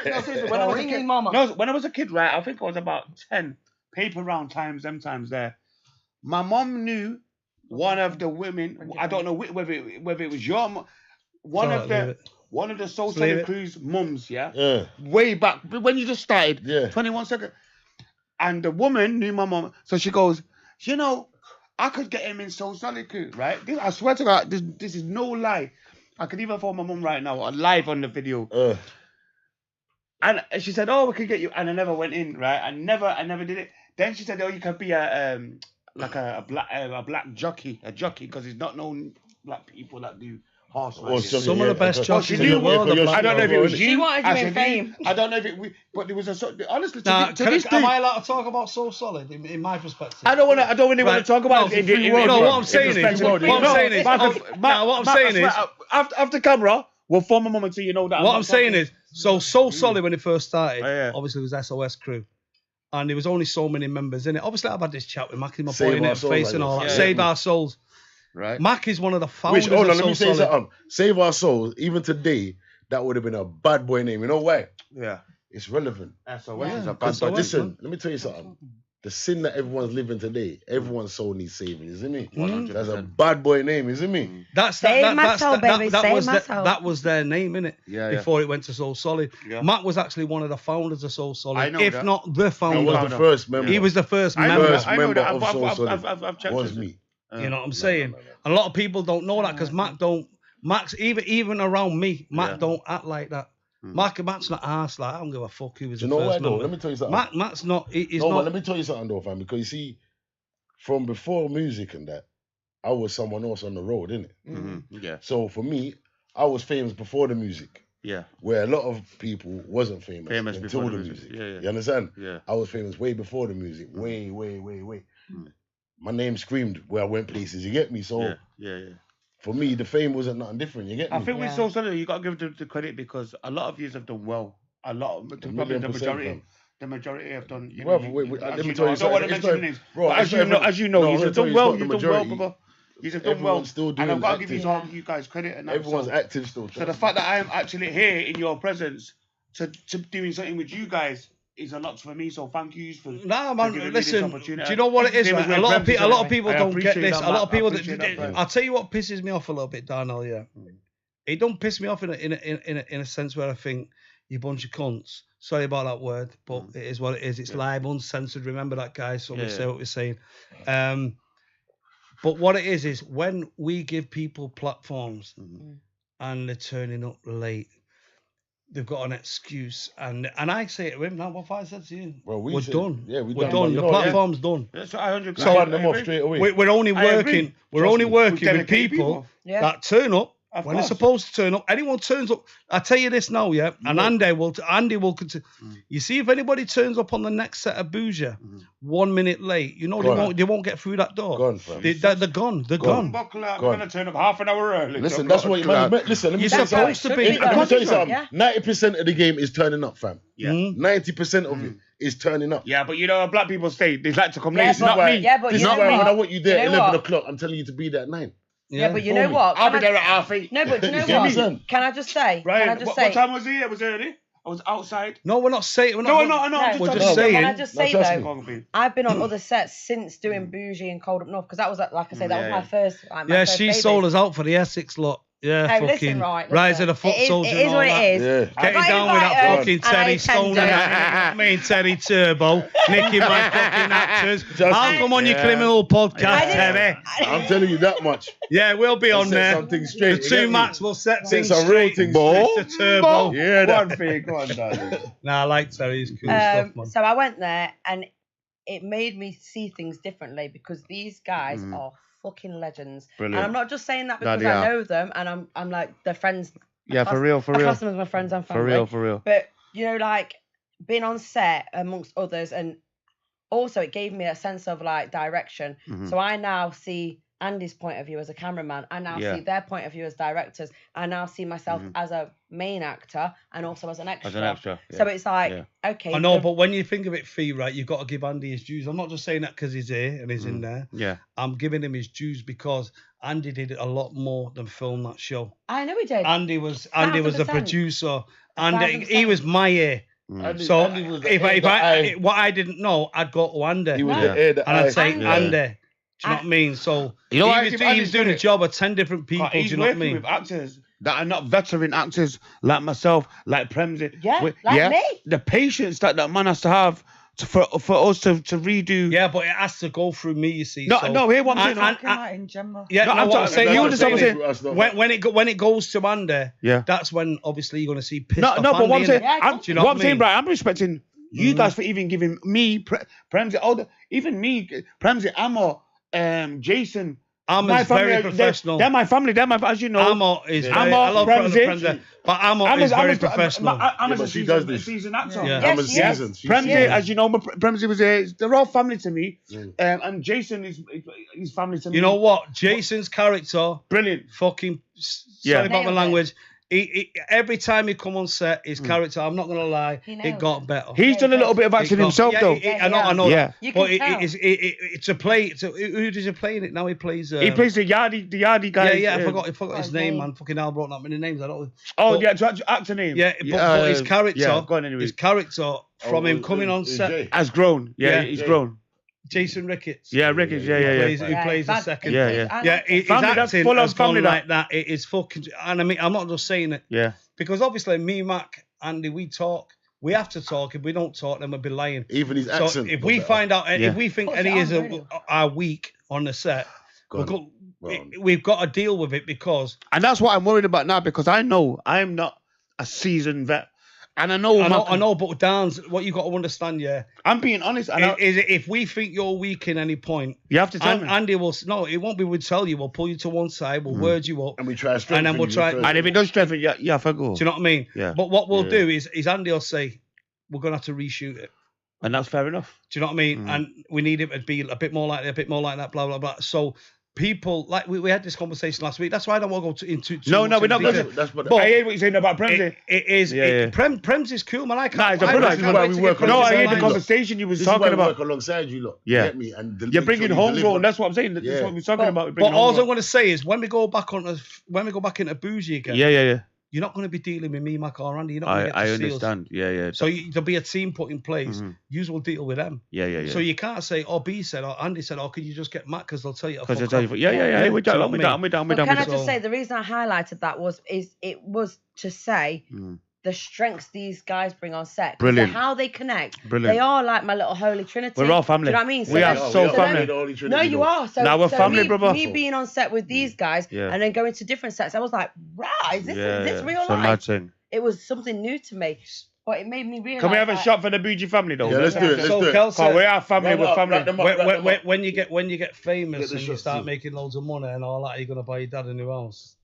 seriously, when I was a Ring kid, me mama. no, when I was a kid, right? I think I was about 10. Paper round times, them times there. My mum knew one of the women. I don't know whether it was your mum. One of the Soul Just leave Selling it. Crew's mums, yeah? Yeah. Way back when you just started. Yeah. 21 seconds. And the woman knew my mum, so she goes, you know, I could get him in Soul Selling Crew, right? I swear to God, this is no lie. I could even phone my mum right now, live on the video. And she said, "Oh, we could get you," and I never went in, right? I never did it. Then she said, "Oh, you can be a black jockey, because there's not known black people that do horse Or riding." something. Some of the best Yeah, jockeys she in the knew- world. yeah, are black. I don't know if it was She you. wanted I you in said, fame. I don't know if it. But there was honestly. Nah, to this am day, I allowed to talk about So Solid in my perspective? I don't really want Right. to talk about No, it. what I'm saying is, what I'm saying is, after camera, we'll form a moment so you know that. what I'm saying is, So Solid when it first started, Oh, yeah. obviously it was SOS Crew. And there was only so many members in it. Obviously, I've had this chat with Mackie, my Save boy, in Our it, Souls, face like and all this. that. Yeah. Save Our Souls. right. Mac is one of the founders Which, hold on, of let me So say Solid. something. Save Our Souls, even today, that would have been a bad boy name. You know why? Yeah. it's relevant. SOS Yeah. is a Good bad so But what, listen, man? let me tell you something. The sin that everyone's living today, everyone's soul needs saving, isn't it? 100%. That's a bad boy name, isn't it? That's Save my soul, baby, save was my soul. that was their name, innit? Yeah, Before it went to Soul Solid. Yeah. Matt was actually one of the founders of Soul Solid, I know if that. not the I founder. was the first member. He was the first I know member. First that. I know member that. of Soul Solid I've checked was it. me. You know what I'm No, saying? no, no, A lot of people don't know that because Matt's even around me, Matt Yeah. don't act like that. Matt's not arsed like, I don't give a fuck who was Do you the know first what though? member. Let me tell you something. Matt's not, he's no, but not. let me tell you something though, fam. Because you see, from before music and that, I was someone else on the road, innit? Yeah, So for me, I was famous before the music, yeah, where a lot of people wasn't famous, Famous until before the the music. music. Yeah, yeah. You understand? yeah. I was famous way before the music, way. My name screamed where I went places. You get me? So Yeah. for me, the fame wasn't nothing different. You get me? I think with Yeah. Soul Solid, you got to give the credit because a lot of yous have done well. A lot of probably million the percent, majority. fam. The majority have done. You know, Well, as let me you tell know, you I don't want to something. It's mention not- names, bro, but it's as you not know, every- as you know, no, you've I'm done telling you, well. it's You've not done the well, majority. brother. You've done well, Everyone's still and doing I've got to give active. you guys credit. And that, Everyone's so, active still. so the fact that I am actually here in your presence to doing something with you guys is a lot for me. So thank you for. Nah, for man, giving me this listen, do opportunity. you know what it is, Same as right? A when lot of Prem people, a lot of said it. people I don't get appreciate this. that, A lot Matt. of people, I appreciate that, Prem. I'll tell you what pisses me off a little bit, Darnell, yeah. It don't piss me off in a sense where I think you bunch of cunts. Sorry about that word, but it is what it is. It's live, uncensored. Remember that, guys. So we say what we're saying. But what it is when we give people platforms and they're turning up late, they've got an excuse. And I say to him, now, what if I said to you? Well, we're done. Yeah, we're but done. you The know what, platform's done. That's what I 100%. So I ban them off agree. straight away. We're only I agree. working. We're Trust only me. working With with dedicated people Yeah. that turn up Of when they're course. supposed to turn up. Anyone turns up. I tell you this now, yeah. And Andy will continue. You see, if anybody turns up on the next set of Bougie 1 minute late, you know Gone. they won't get through that door. Gone, fam. They're gone. They're Gone. gone. Buckle up. Go We're on. going to turn up half an hour early. Listen, that's what you man. Listen, let me You're tell you something. supposed to be. Let me tell you something. Yeah. 90% of the game is turning up, fam. Yeah. 90% of it is turning up. Yeah, but you know, black people say they like to come Yeah, late. It's but- not why- me. Yeah, but This you is know why when what? I want you there You at know 11 what? o'clock, I'm telling you to be there at 9. Yeah, but you Feel know me? what? I'll Can be I- there at half 8. No, but do you know You get me, what? son? Can I just say? Ryan, Can I just what say? time was he? It was early. I was outside. No, we're not saying. We're No, not, I'm not. No, I'm we're just just talking. saying. Can I just No, say trust though? me. Concrete. I've been on other sets since doing Bougie and Cold Up North because that was like I say that was Yeah, my yeah. first. Like, my Yeah, first she babies. sold us out for the Essex lot. Yeah, Hey, fucking listen, right, Rise listen. of the Foot It is- Soldier. It and is all what that. it is. Yeah. Getting I got down with that invited, fucking and I Teddy Stone and attended. that. Me and Teddy Turbo, nicking my fucking actors. Just- I'll come on your Yeah. criminal podcast, I didn't- Teddy. I'm telling you that much. Yeah, we'll be on Set there. something The straight. you two get me? Mats will set Set things some real straight. things Mr. Turbo. Yeah, that. One thing, go on, darling. Nah, I like Terry's cool stuff, man. So I went there and it made me see things differently because these guys are fucking legends. Brilliant. And I'm not just saying that No, because they I are. know them and I'm like they're friends. Yeah, for real, for I real. class them as my friends and family. For real. But you know, like being on set amongst others, and also it gave me a sense of like direction. So I now see Andy's point of view as a cameraman. I now Yeah. see their point of view as directors. I now see myself as a main actor and also as an extra. As an extra. So it's like, Yeah. okay. I know, the- but when you think of it, Fee, right, you've got to give Andy his dues. I'm not just saying that because he's here and he's in there. Yeah. I'm giving him his dues because Andy did a lot more than film that show. I know he did. Andy was the 1,000%. producer, and he 1,000%. was my ear. Andy- So Andy was the if air that I what I didn't know, I'd go to Andy He was No. the air that and I'd say Andy. Andy. Do you know what I mean? So You know what I he give was Andy's doing a credit? job of 10 different people. Do He's you know what I working mean? with actors that are not veteran actors like myself, like Premsy. Yeah, like me. The patience that man has to have for us to redo. Yeah, but it has to go through me. You see. No, so, no, here what I'm and- saying. Talking about in general. Yeah, No, no, I'm what I'm talking- saying. you what I'm understand saying what I'm is, saying? when it goes to Andy, Yeah. that's when obviously you're going to see pissed No, off but what I'm Andy, saying, innit? Yeah, I'm, do you know what what I'm I saying, mean? Brian, I'm respecting you guys for even giving me Premsy, even me, Premsy, Amo, Jason. Amos my family, very professional. They're my family. They're my, as you know. Amo is Yeah. very. Amo, I love Premsy. Premsy, but Amo is very professional. I'm but a she does seasoned, this. seasoned actor. Yeah. Yes, I'm a she is. seasoned. Premsy, Yeah. as you know, Premsy was they're all family to me, and Jason is family to me. You know what? Jason's character, brilliant. fucking. Yeah. Sorry about my Nailed it. language. every time he come on set, his character, I'm not gonna lie, He it nails got it. better. He's done a little bit of acting himself, though. I know Yeah. that. You But can tell. it's a play. Who does he play in it? Now he plays. He plays the Yardy guy. Yeah, I forgot his his name, name. man. Fucking hell, brought that many names. I don't. Oh, But- yeah, actor name. Yeah, but his character, Yeah, go on anyway. his character from him coming on set, Jay. Has grown. Yeah, Yeah. he's grown. Jason Ricketts. Yeah, Ricketts. Yeah. Who plays the Bad- second. Yeah, yeah. I Yeah, like his it. Family, that's acting full on has gone family, that. like that. It is fucking, and I mean, I'm not just saying it Yeah. because obviously me, Mac, Andy, we talk. We have to talk. If we don't talk, then we'll be lying. Even his So accent. if was we better. find out, Yeah. if we think Puts any it is on radio. are weak on the set, Go on. we've we've got to deal with it because And that's what I'm worried about now because I know I'm not a seasoned vet. And I know, I know, but Dan's what you got to understand, yeah, I'm being honest. And is if we think you're weak in any point, you have to tell me. Andy will no, it won't be. We'll tell you. We'll pull you to one side. We'll word you up. And we try to strengthen then we'll you try- first. And if it does strengthen, yeah, for go. Do you know what I mean? Yeah. But what we'll Yeah. do is Andy will say, we're gonna have to reshoot it. And that's fair enough. Do you know what I mean? And we need it to be a bit more like that, a bit more like that, blah blah blah. So people like we had this conversation last week. That's why I don't want to go into too No, much no, we're into not detail. going That's what. But- I hear what you're saying about Premsy. It is. Yeah, yeah. Prems is cool, man. I can't. Nah, it's a I brother. can't This is why wait we to work get on No, Prems I in hear my the life. conversation you was This is why talking we about. work alongside you lot. Yeah. You get me? And You're bringing make sure we homegrown. deliver. That's what I'm saying. That's Yeah. what we're talking about. We're But bringing all I'm homegrown. going to say is when we go back into Bougie again, Yeah. you're not going to be dealing with me, Mac, or Andy. You're not going to get to I see us. understand. Yeah. So there'll be a team put in place. You will deal with them. Yeah. So you can't say, oh, B said, or Andy said, oh, could you just get Matt? Because they'll tell you. to Because I fuck tell you, off. yeah. We're Do you know down. what We're I down. mean? We're down. But can I So- just say the reason I highlighted that was to say the strengths these guys bring on set. 'Cause Brilliant. How they connect. Brilliant. They are like my little holy trinity. We're all family. Do you know what I mean? We are Yeah, so we family. the Holy Trinity, No, you though. are. So, Now we're family, me, brother. Me being on set with these guys Yeah. and then going to different sets, I was like, right, is this real So mad life? thing. It was something new to me, but it made me realize. Can we have a that- shot for the Bougie family though? Yeah, let's do it. Let's So do it. Kelsey, Cause we are family. Wrap We're up, family. wrap them up, wrap them up. when you get famous Get the and you shots start too. making loads of money and all that, you're gonna buy your dad a new house.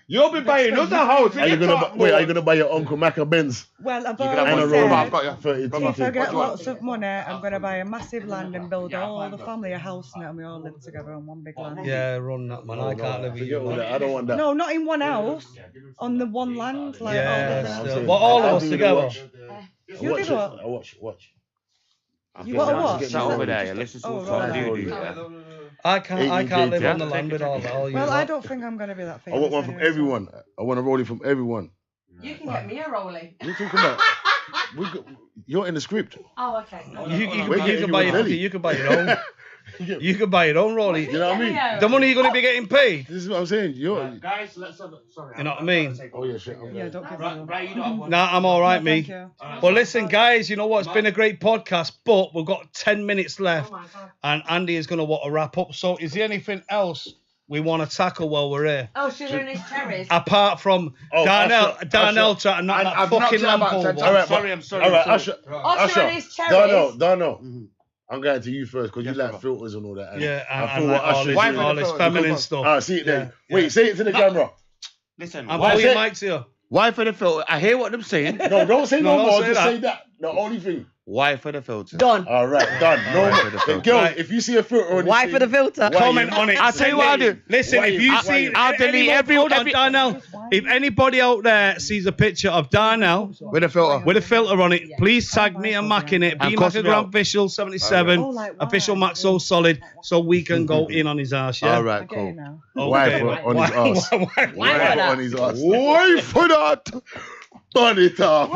You'll be buying another house. Are you gonna buy your Uncle Mac a Benz? Well, I've And a already roll said, up. 32. if I get lots of money, I'm going to buy a massive land and build all the family a house now and we all live together on one big land. Yeah, run that, man. I can't live with Forget you. all man. that. I don't want that. No, not in one house, on the one land. Like Yeah, all I'm the, still. saying- Well, all of I'll us do the together. watch. You Watch did it. what? I watch. You what? Just get Sat me over ready. there. Listen to Oh, what right. Tom do. I can't live on the land with all that. All you well, lot. I don't think I'm going to be that I famous. want one from anyway, so- everyone. I want a rolling from everyone. You can get me a rolling. What are you talking about? You're in the script. Oh, okay. You can buy your Telly. you can buy your own. You can buy your own rollie. You know what I mean? The money you're gonna be getting paid. This is what I'm saying. Guys, let's have sorry. You know what I mean? Oh yeah, shit. Yeah, don't give me that. Right, you don't have one. Nah, I'm all right, No, me. thank you. Well, listen, guys. You know what? It's been a great podcast, but we've got 10 minutes left, Oh my God. and Andy is gonna want to wrap up. So, is there anything else we want to tackle while we're here? Oh, sugar and his cherries. Apart from Oh, Darnell Usher. trying to knock And that I've knocked fucking it about lamp 10 over. times. All right, sorry, but- I'm sorry, All right, I'm Usher. Usher and his cherries. Darno. I'm going to you first because you Yes, like brother. filters and all that. And Yeah, I and feel like what Usher's all doing. this, all this feminine stuff. Ah, see it there. Yeah, Wait, yeah. say it to the camera. Listen, And why pull your it? mics here. Why for the filter? I hear what I'm saying. No, don't say No, no, don't more. say Just that. say that. The only thing. Why for the filter? Done. All right, done. No Why more. for the Hey, filter? girls, Right. if you see a filter on Why this for the thing, filter? why Comment you- on it. I'll tell you what I'll do. Listen, Why if you- you why see, you- I'll delete hold on, every- Darnell. If anybody out there sees a picture of Darnell With a filter. with a filter on it, please tag me and Mac in it. And Be cuss me Macagram out. official 77, Oh, like, why? official Mac So Solid, so we can go in on his ass. Yeah. All I right, get cool. you now. Why Okay. for on his ass? Why? Why Why for for that? on his ass? Why for that? Burn it off.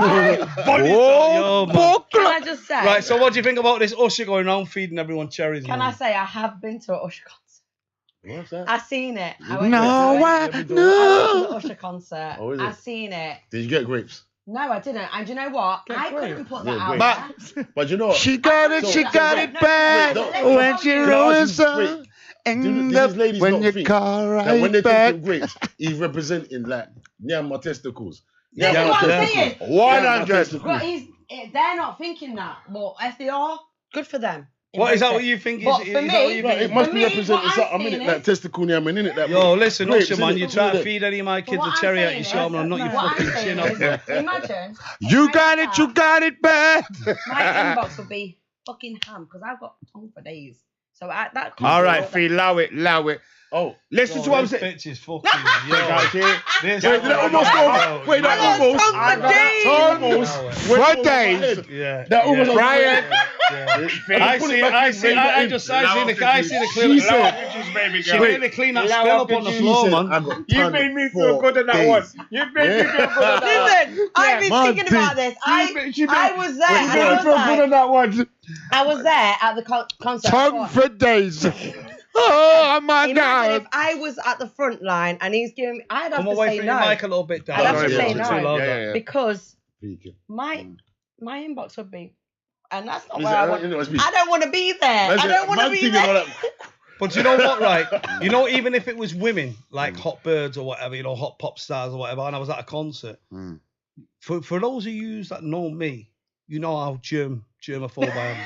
Yo, man. Can I just say? Right. So, what do you think about this Usher going around feeding everyone cherries? Can man? I say I have been to an Usher concert? What's that? I seen it. I No, went why? to the No. Usher concert. Oh, is it? I seen it. Did you get grapes? No, I didn't. And you know what? Get I great. couldn't put Yeah, that out great. there. But you know what? She got it, she got it back Wait, when she Can I rose ask you- up. wait, And these up ladies when not you think call that when right they back. take grapes, he's representing like my testicles. This Yeah, is what yeah. I'm saying. 100. But they're not thinking that. Well, if they are, good for them. What is that? What you think? But Is for that me- what you Right, think? it must For be me, representing what I'm something in saying it, like testicle yam in it. That Yo, listen, grapes, Usher, man, innit? you try to Yeah. feed any of my kids What a I'm cherry at saying your is- show, man. I'm not your What I'm fucking saying chin up. is, imagine You got it, you got it back. my inbox would be fucking ham because I've got tongue for days. So that. All right, Fee, allow it. Oh, Listen to what I'm saying. Bitch is fucking. Guys, here. This wait, that almost go. Wait, that almost. For days. Yeah. That almost. Brian. I see the clean. She made me clean that spill up on the floor, man. You made me feel good on that one. You made me feel good on that one. Listen, I've been thinking about this. I was there. You made me feel good on that one. I was there at the concert. Tongue for days. Oh my Imagine God. if I was at the front line and he's giving me, I'd have Come to away say from no. your mic a little bit down. I'd have to say Too no. loud, that. Yeah. Because Speaking. my inbox would be, and that's not Listen, where I want. I don't want to be there. I don't want to be there. But you know what, right? You know, even if it was women, like Hot Birds or whatever, you know, Hot Pop Stars or whatever, and I was at a concert, for those of you that know me, you know how germaphobe I am.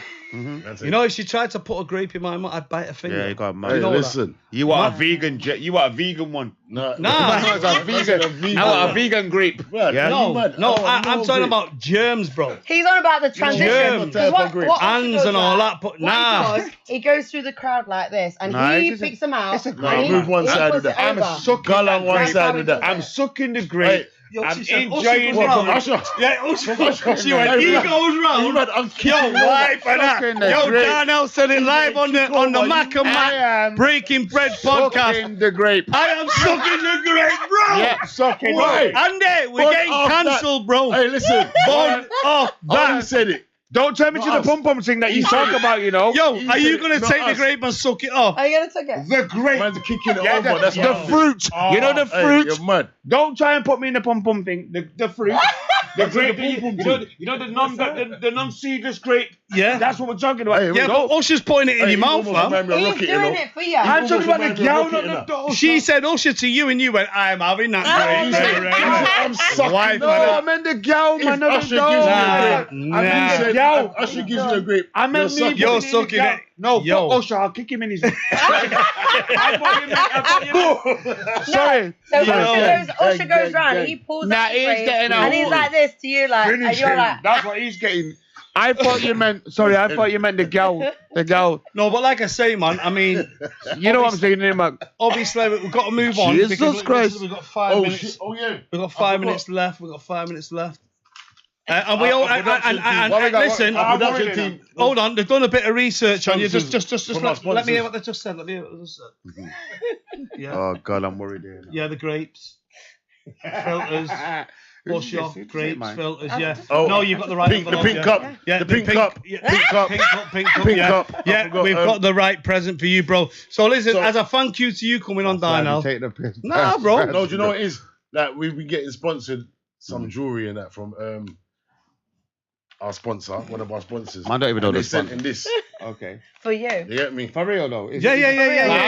You know, if she tried to put a grape in my mouth, I'd bite her finger. Yeah, you got mad. Hey, You know listen. You want a vegan you want a vegan one. Nah. I want a vegan grape. Yeah. No, I'm talking about germs, bro. He's on about the transition. Germs. 'Cause what Hands does and all that, that, but what nah. he does, he goes through the crowd like this, and Nah, he it's picks them out. it's a and grape. he- Move one he side puts of it that. I'm over. sucking Girl on one That's side how of he that. does I'm it. sucking the grape. Yo, I'm she said, enjoying Usher goes it. round. Yeah, Usher. She went, he goes round. I'm Yo, live for that. Sucking the Yo, grape. Darnell said it live on the Mac and I Mac am Breaking Bread podcast. sucking the grape. I am sucking the grape, bro. Yeah, sucking Right. it. Andy, we're But getting off that- cancelled, bro. Hey, listen. Born off I that. said it. Don't turn me to the pom pom thing that you talk about, you know. Yo, He are you said going to not take the us. grape and suck it off? Are you gonna take it? The grape. Man's kicking it Yeah, over. That's the not fruit. You know the Hey, fruit. you're mad. Don't try and put me in the pom pom thing. The fruit. The grape. the pom-pom You know the non-seedless grape. Yeah. That's what we're talking about. Hey, Yeah, but Usher's pointing it in Hey, your mouth, almost fam. remind me of He's Rocket, doing you know. it for you. I'm talking about the almost remind me of gown Rocket, on you the know. door. She said Usher to you, and you went, I'm having that Oh, grape. I'm sucking. Why No, for that? I meant the gown, man. If Not Usher the gives you gown. a Nah, I mean, nah. the Said, gown. Usher gives you a grape. I meant me. You're putting in the sucking gown. it. No, Yo. fuck Usher. I'll kick him in his. I thought you meant. Sorry. So Yeah. Usher goes round, gang. he pulls Nah, out the he's grape, getting and he's out. like this to you, like, and Finish you're him. like, That's what he's getting. I thought you meant. Sorry, I thought you meant the gal. The gal. No, but like I say, man, I mean, You know what I'm saying, man. obviously we've got to move on. Jesus because Christ. We've got 5 Oh, minutes. shit. Oh, yeah. We've got I 5 forgot. minutes left. We've got 5 minutes left. And we all Our production team. and What we got? listen. Our Production worried team. Hold on, they've done a bit of research on you. Just From our let me hear sponsors. what they just said. Let me hear what they just said. Yeah, Oh God, I'm worried here. yeah, the grapes, filters, wash off, grapes, filters. Yeah. Oh, No, you've got the right. Pink, the envelope, pink yeah. cup. Yeah, The pink cup. Yeah. Pink cup. Pink cup, pink cup, Pink yeah. cup. I Yeah, forgot, we've got the right present for you, bro. So listen, So- as a thank you to you coming on, Darnell. Take the piss. Nah, bro. No, do you know what it is? Like, we've been getting sponsored some jewelry and that from our sponsor, one of our sponsors. Man, don't even know And they the sent sponsor. in this. Okay. for you. You get me? For real though. Yeah.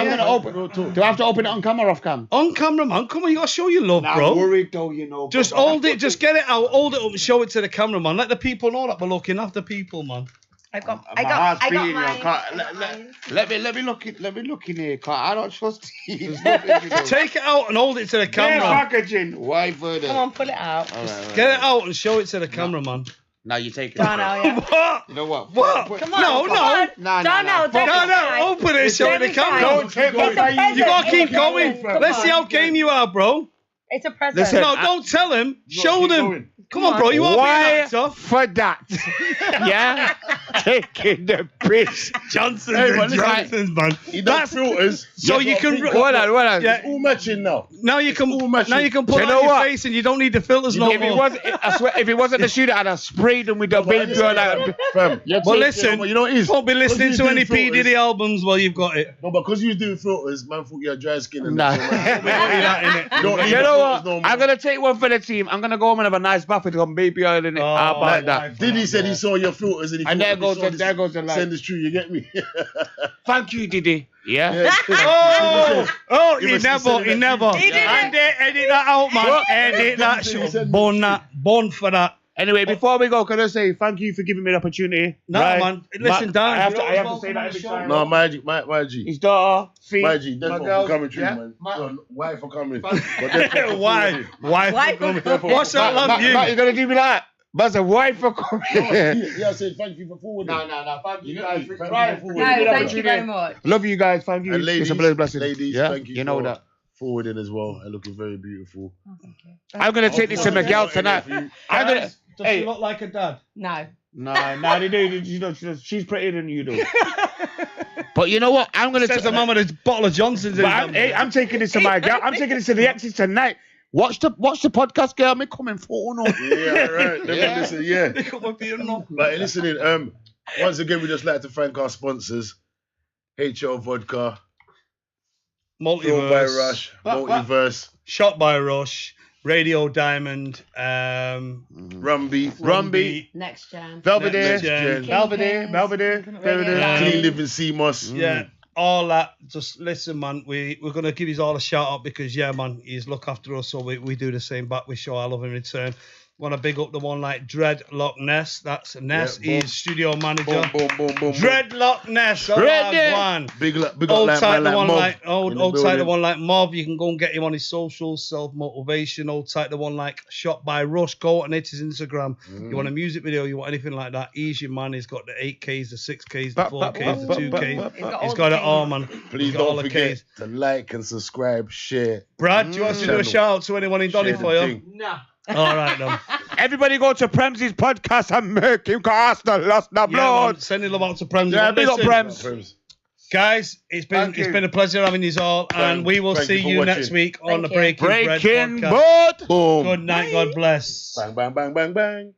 I'm gonna open. Real talk. Do I have to open it on camera or off cam? On camera, man. Come on, you gotta show your love, Nah, bro. I'm worried though, you know. Just brother. hold it, just get it out, hold it up and show it to the cameraman. Let the people know that we're looking after people, man. I got My heart's beating, you know, mine. can't- Let me look in here, cause I don't trust you. There's nothing you know. Take it out and hold it to the Yeah, camera. packaging. Why further? Come on, pull it out. All right. Get it out and show it to the cameraman. Now you take it. Darnell, yeah. What? You know what? What? Put- Come on. No, come no. on. Nah, nah, Darnell, nah. don't No, be no, shy. open it, show it to the Don't be shy. camera. Don't take It's a that. present. You gotta keep It's a going. present. Come Let's see how on. game you are, bro. It's a present. Listen, No, don't tell him. Show keep them. going. Come on, bro. You are being Why an actor. for that? Yeah, taking the piss. Johnsons Hey, and but listen, Johnsons, man. He does filters. So you can. Hold on. Yeah. All matching now. Now you can. all matching. Now you can pull You out know your what? face, and you don't need the filters no If it more. wasn't, I swear, if it wasn't the shooter, I'd have sprayed them with the baby oil. Fam. But listen, you know what it is? don't be listening Because to you any do P filters- Diddy albums while you've got it. No, but because you was doing filters, man thought you had dry skin and Nah. that. We don't need that in it. Don't need You the know filters what? no more. I'm gonna take one for the team. I'm gonna go home and have a nice bath with some baby oil in it. How about that? Diddy said he saw your filters and he And thought there he goes saw the- there goes the light. Send this true, you get me? Thank you, Diddy. Yeah. Yeah. Oh, He he was never, selling he that never. to you. He did it. And edit that out, man. What? Edit that He shit. said- Bun that. Bun for that. Anyway, before we go, can I say thank you for giving me the opportunity? No, Right? man. Listen, Dan. I have to you're say welcome that on every the time. No, my G. His daughter, Fee, My G, that's my not girls, for coming true, yeah? man. My- No, why for coming? Why? But that's not for Why? coming. Why? Why? What's that love you? Matt, you're gonna do me like that? But a wife for coming. Yeah, I said thank you for forwarding. No. Thank you You guys. know, Right. thank you. No, thank you very much. Love you guys. Thank you. And ladies, it's a blessing. ladies, yeah, thank you, you know for that. forwarding as well and looking very beautiful. I'm gonna take this to Miguel tonight. I'm gonna. Does Hey. she look like a dad? No. Nah, they do. You know, she's prettier than you do. But you know what? I'm gonna. Says the mum with a bottle of Johnson's in But his hand. I'm taking this to my girl. I'm taking this to the exes tonight. Watch the podcast, girl. Me coming for no. Yeah, right. Listen, yeah. They come up here, no. Like, listening, once again, we just like to thank our sponsors, HL Vodka, Film by Multiverse, Rush, Multiverse, Shot by Rush, Radio Diamond, Rum Beef, Next Gen. Belvedere, Next Gen. Belvedere. Yeah. Clean Living CMOS. Yeah, all that. Just listen, man. We're gonna give you all a shout out because yeah, man, he's look after us, so we do the same back. We show our love in return. Want to big up the one like Dreadlock Ness. That's Ness. Yeah, boom. He's studio manager. Boom. Dreadlock Ness. Oh, Ready. one. Big up Old like, tight man, the like one Mob like in old the tight the building. one like Mob. You can go and get him on his socials, self motivation. Old tight the one like Shot by Rush. Go and hit his Instagram. You want a music video? You want anything like that? He's your man. He's got the 8Ks, the 6Ks, the 4Ks, the 2Ks. He's got it all, man. Please He's got all don't the forget Ks. to like and subscribe, share. Brad, do you want us to do a Channel. shout out to anyone in Donny share the for you? thing. Nah. All right, then. Everybody go to Premsy's podcast and make him cast the lost the Yeah, blood. man, sending love out to Prem. Yeah, big up Listen, Prems. guys. It's been Thank you. been a pleasure having you all, and we will Thank see you for you watching. next week on the Thank you. Breaking Bread Breaking podcast. Bud. Boom. Good night. God bless. Bang, bang, bang, bang, bang.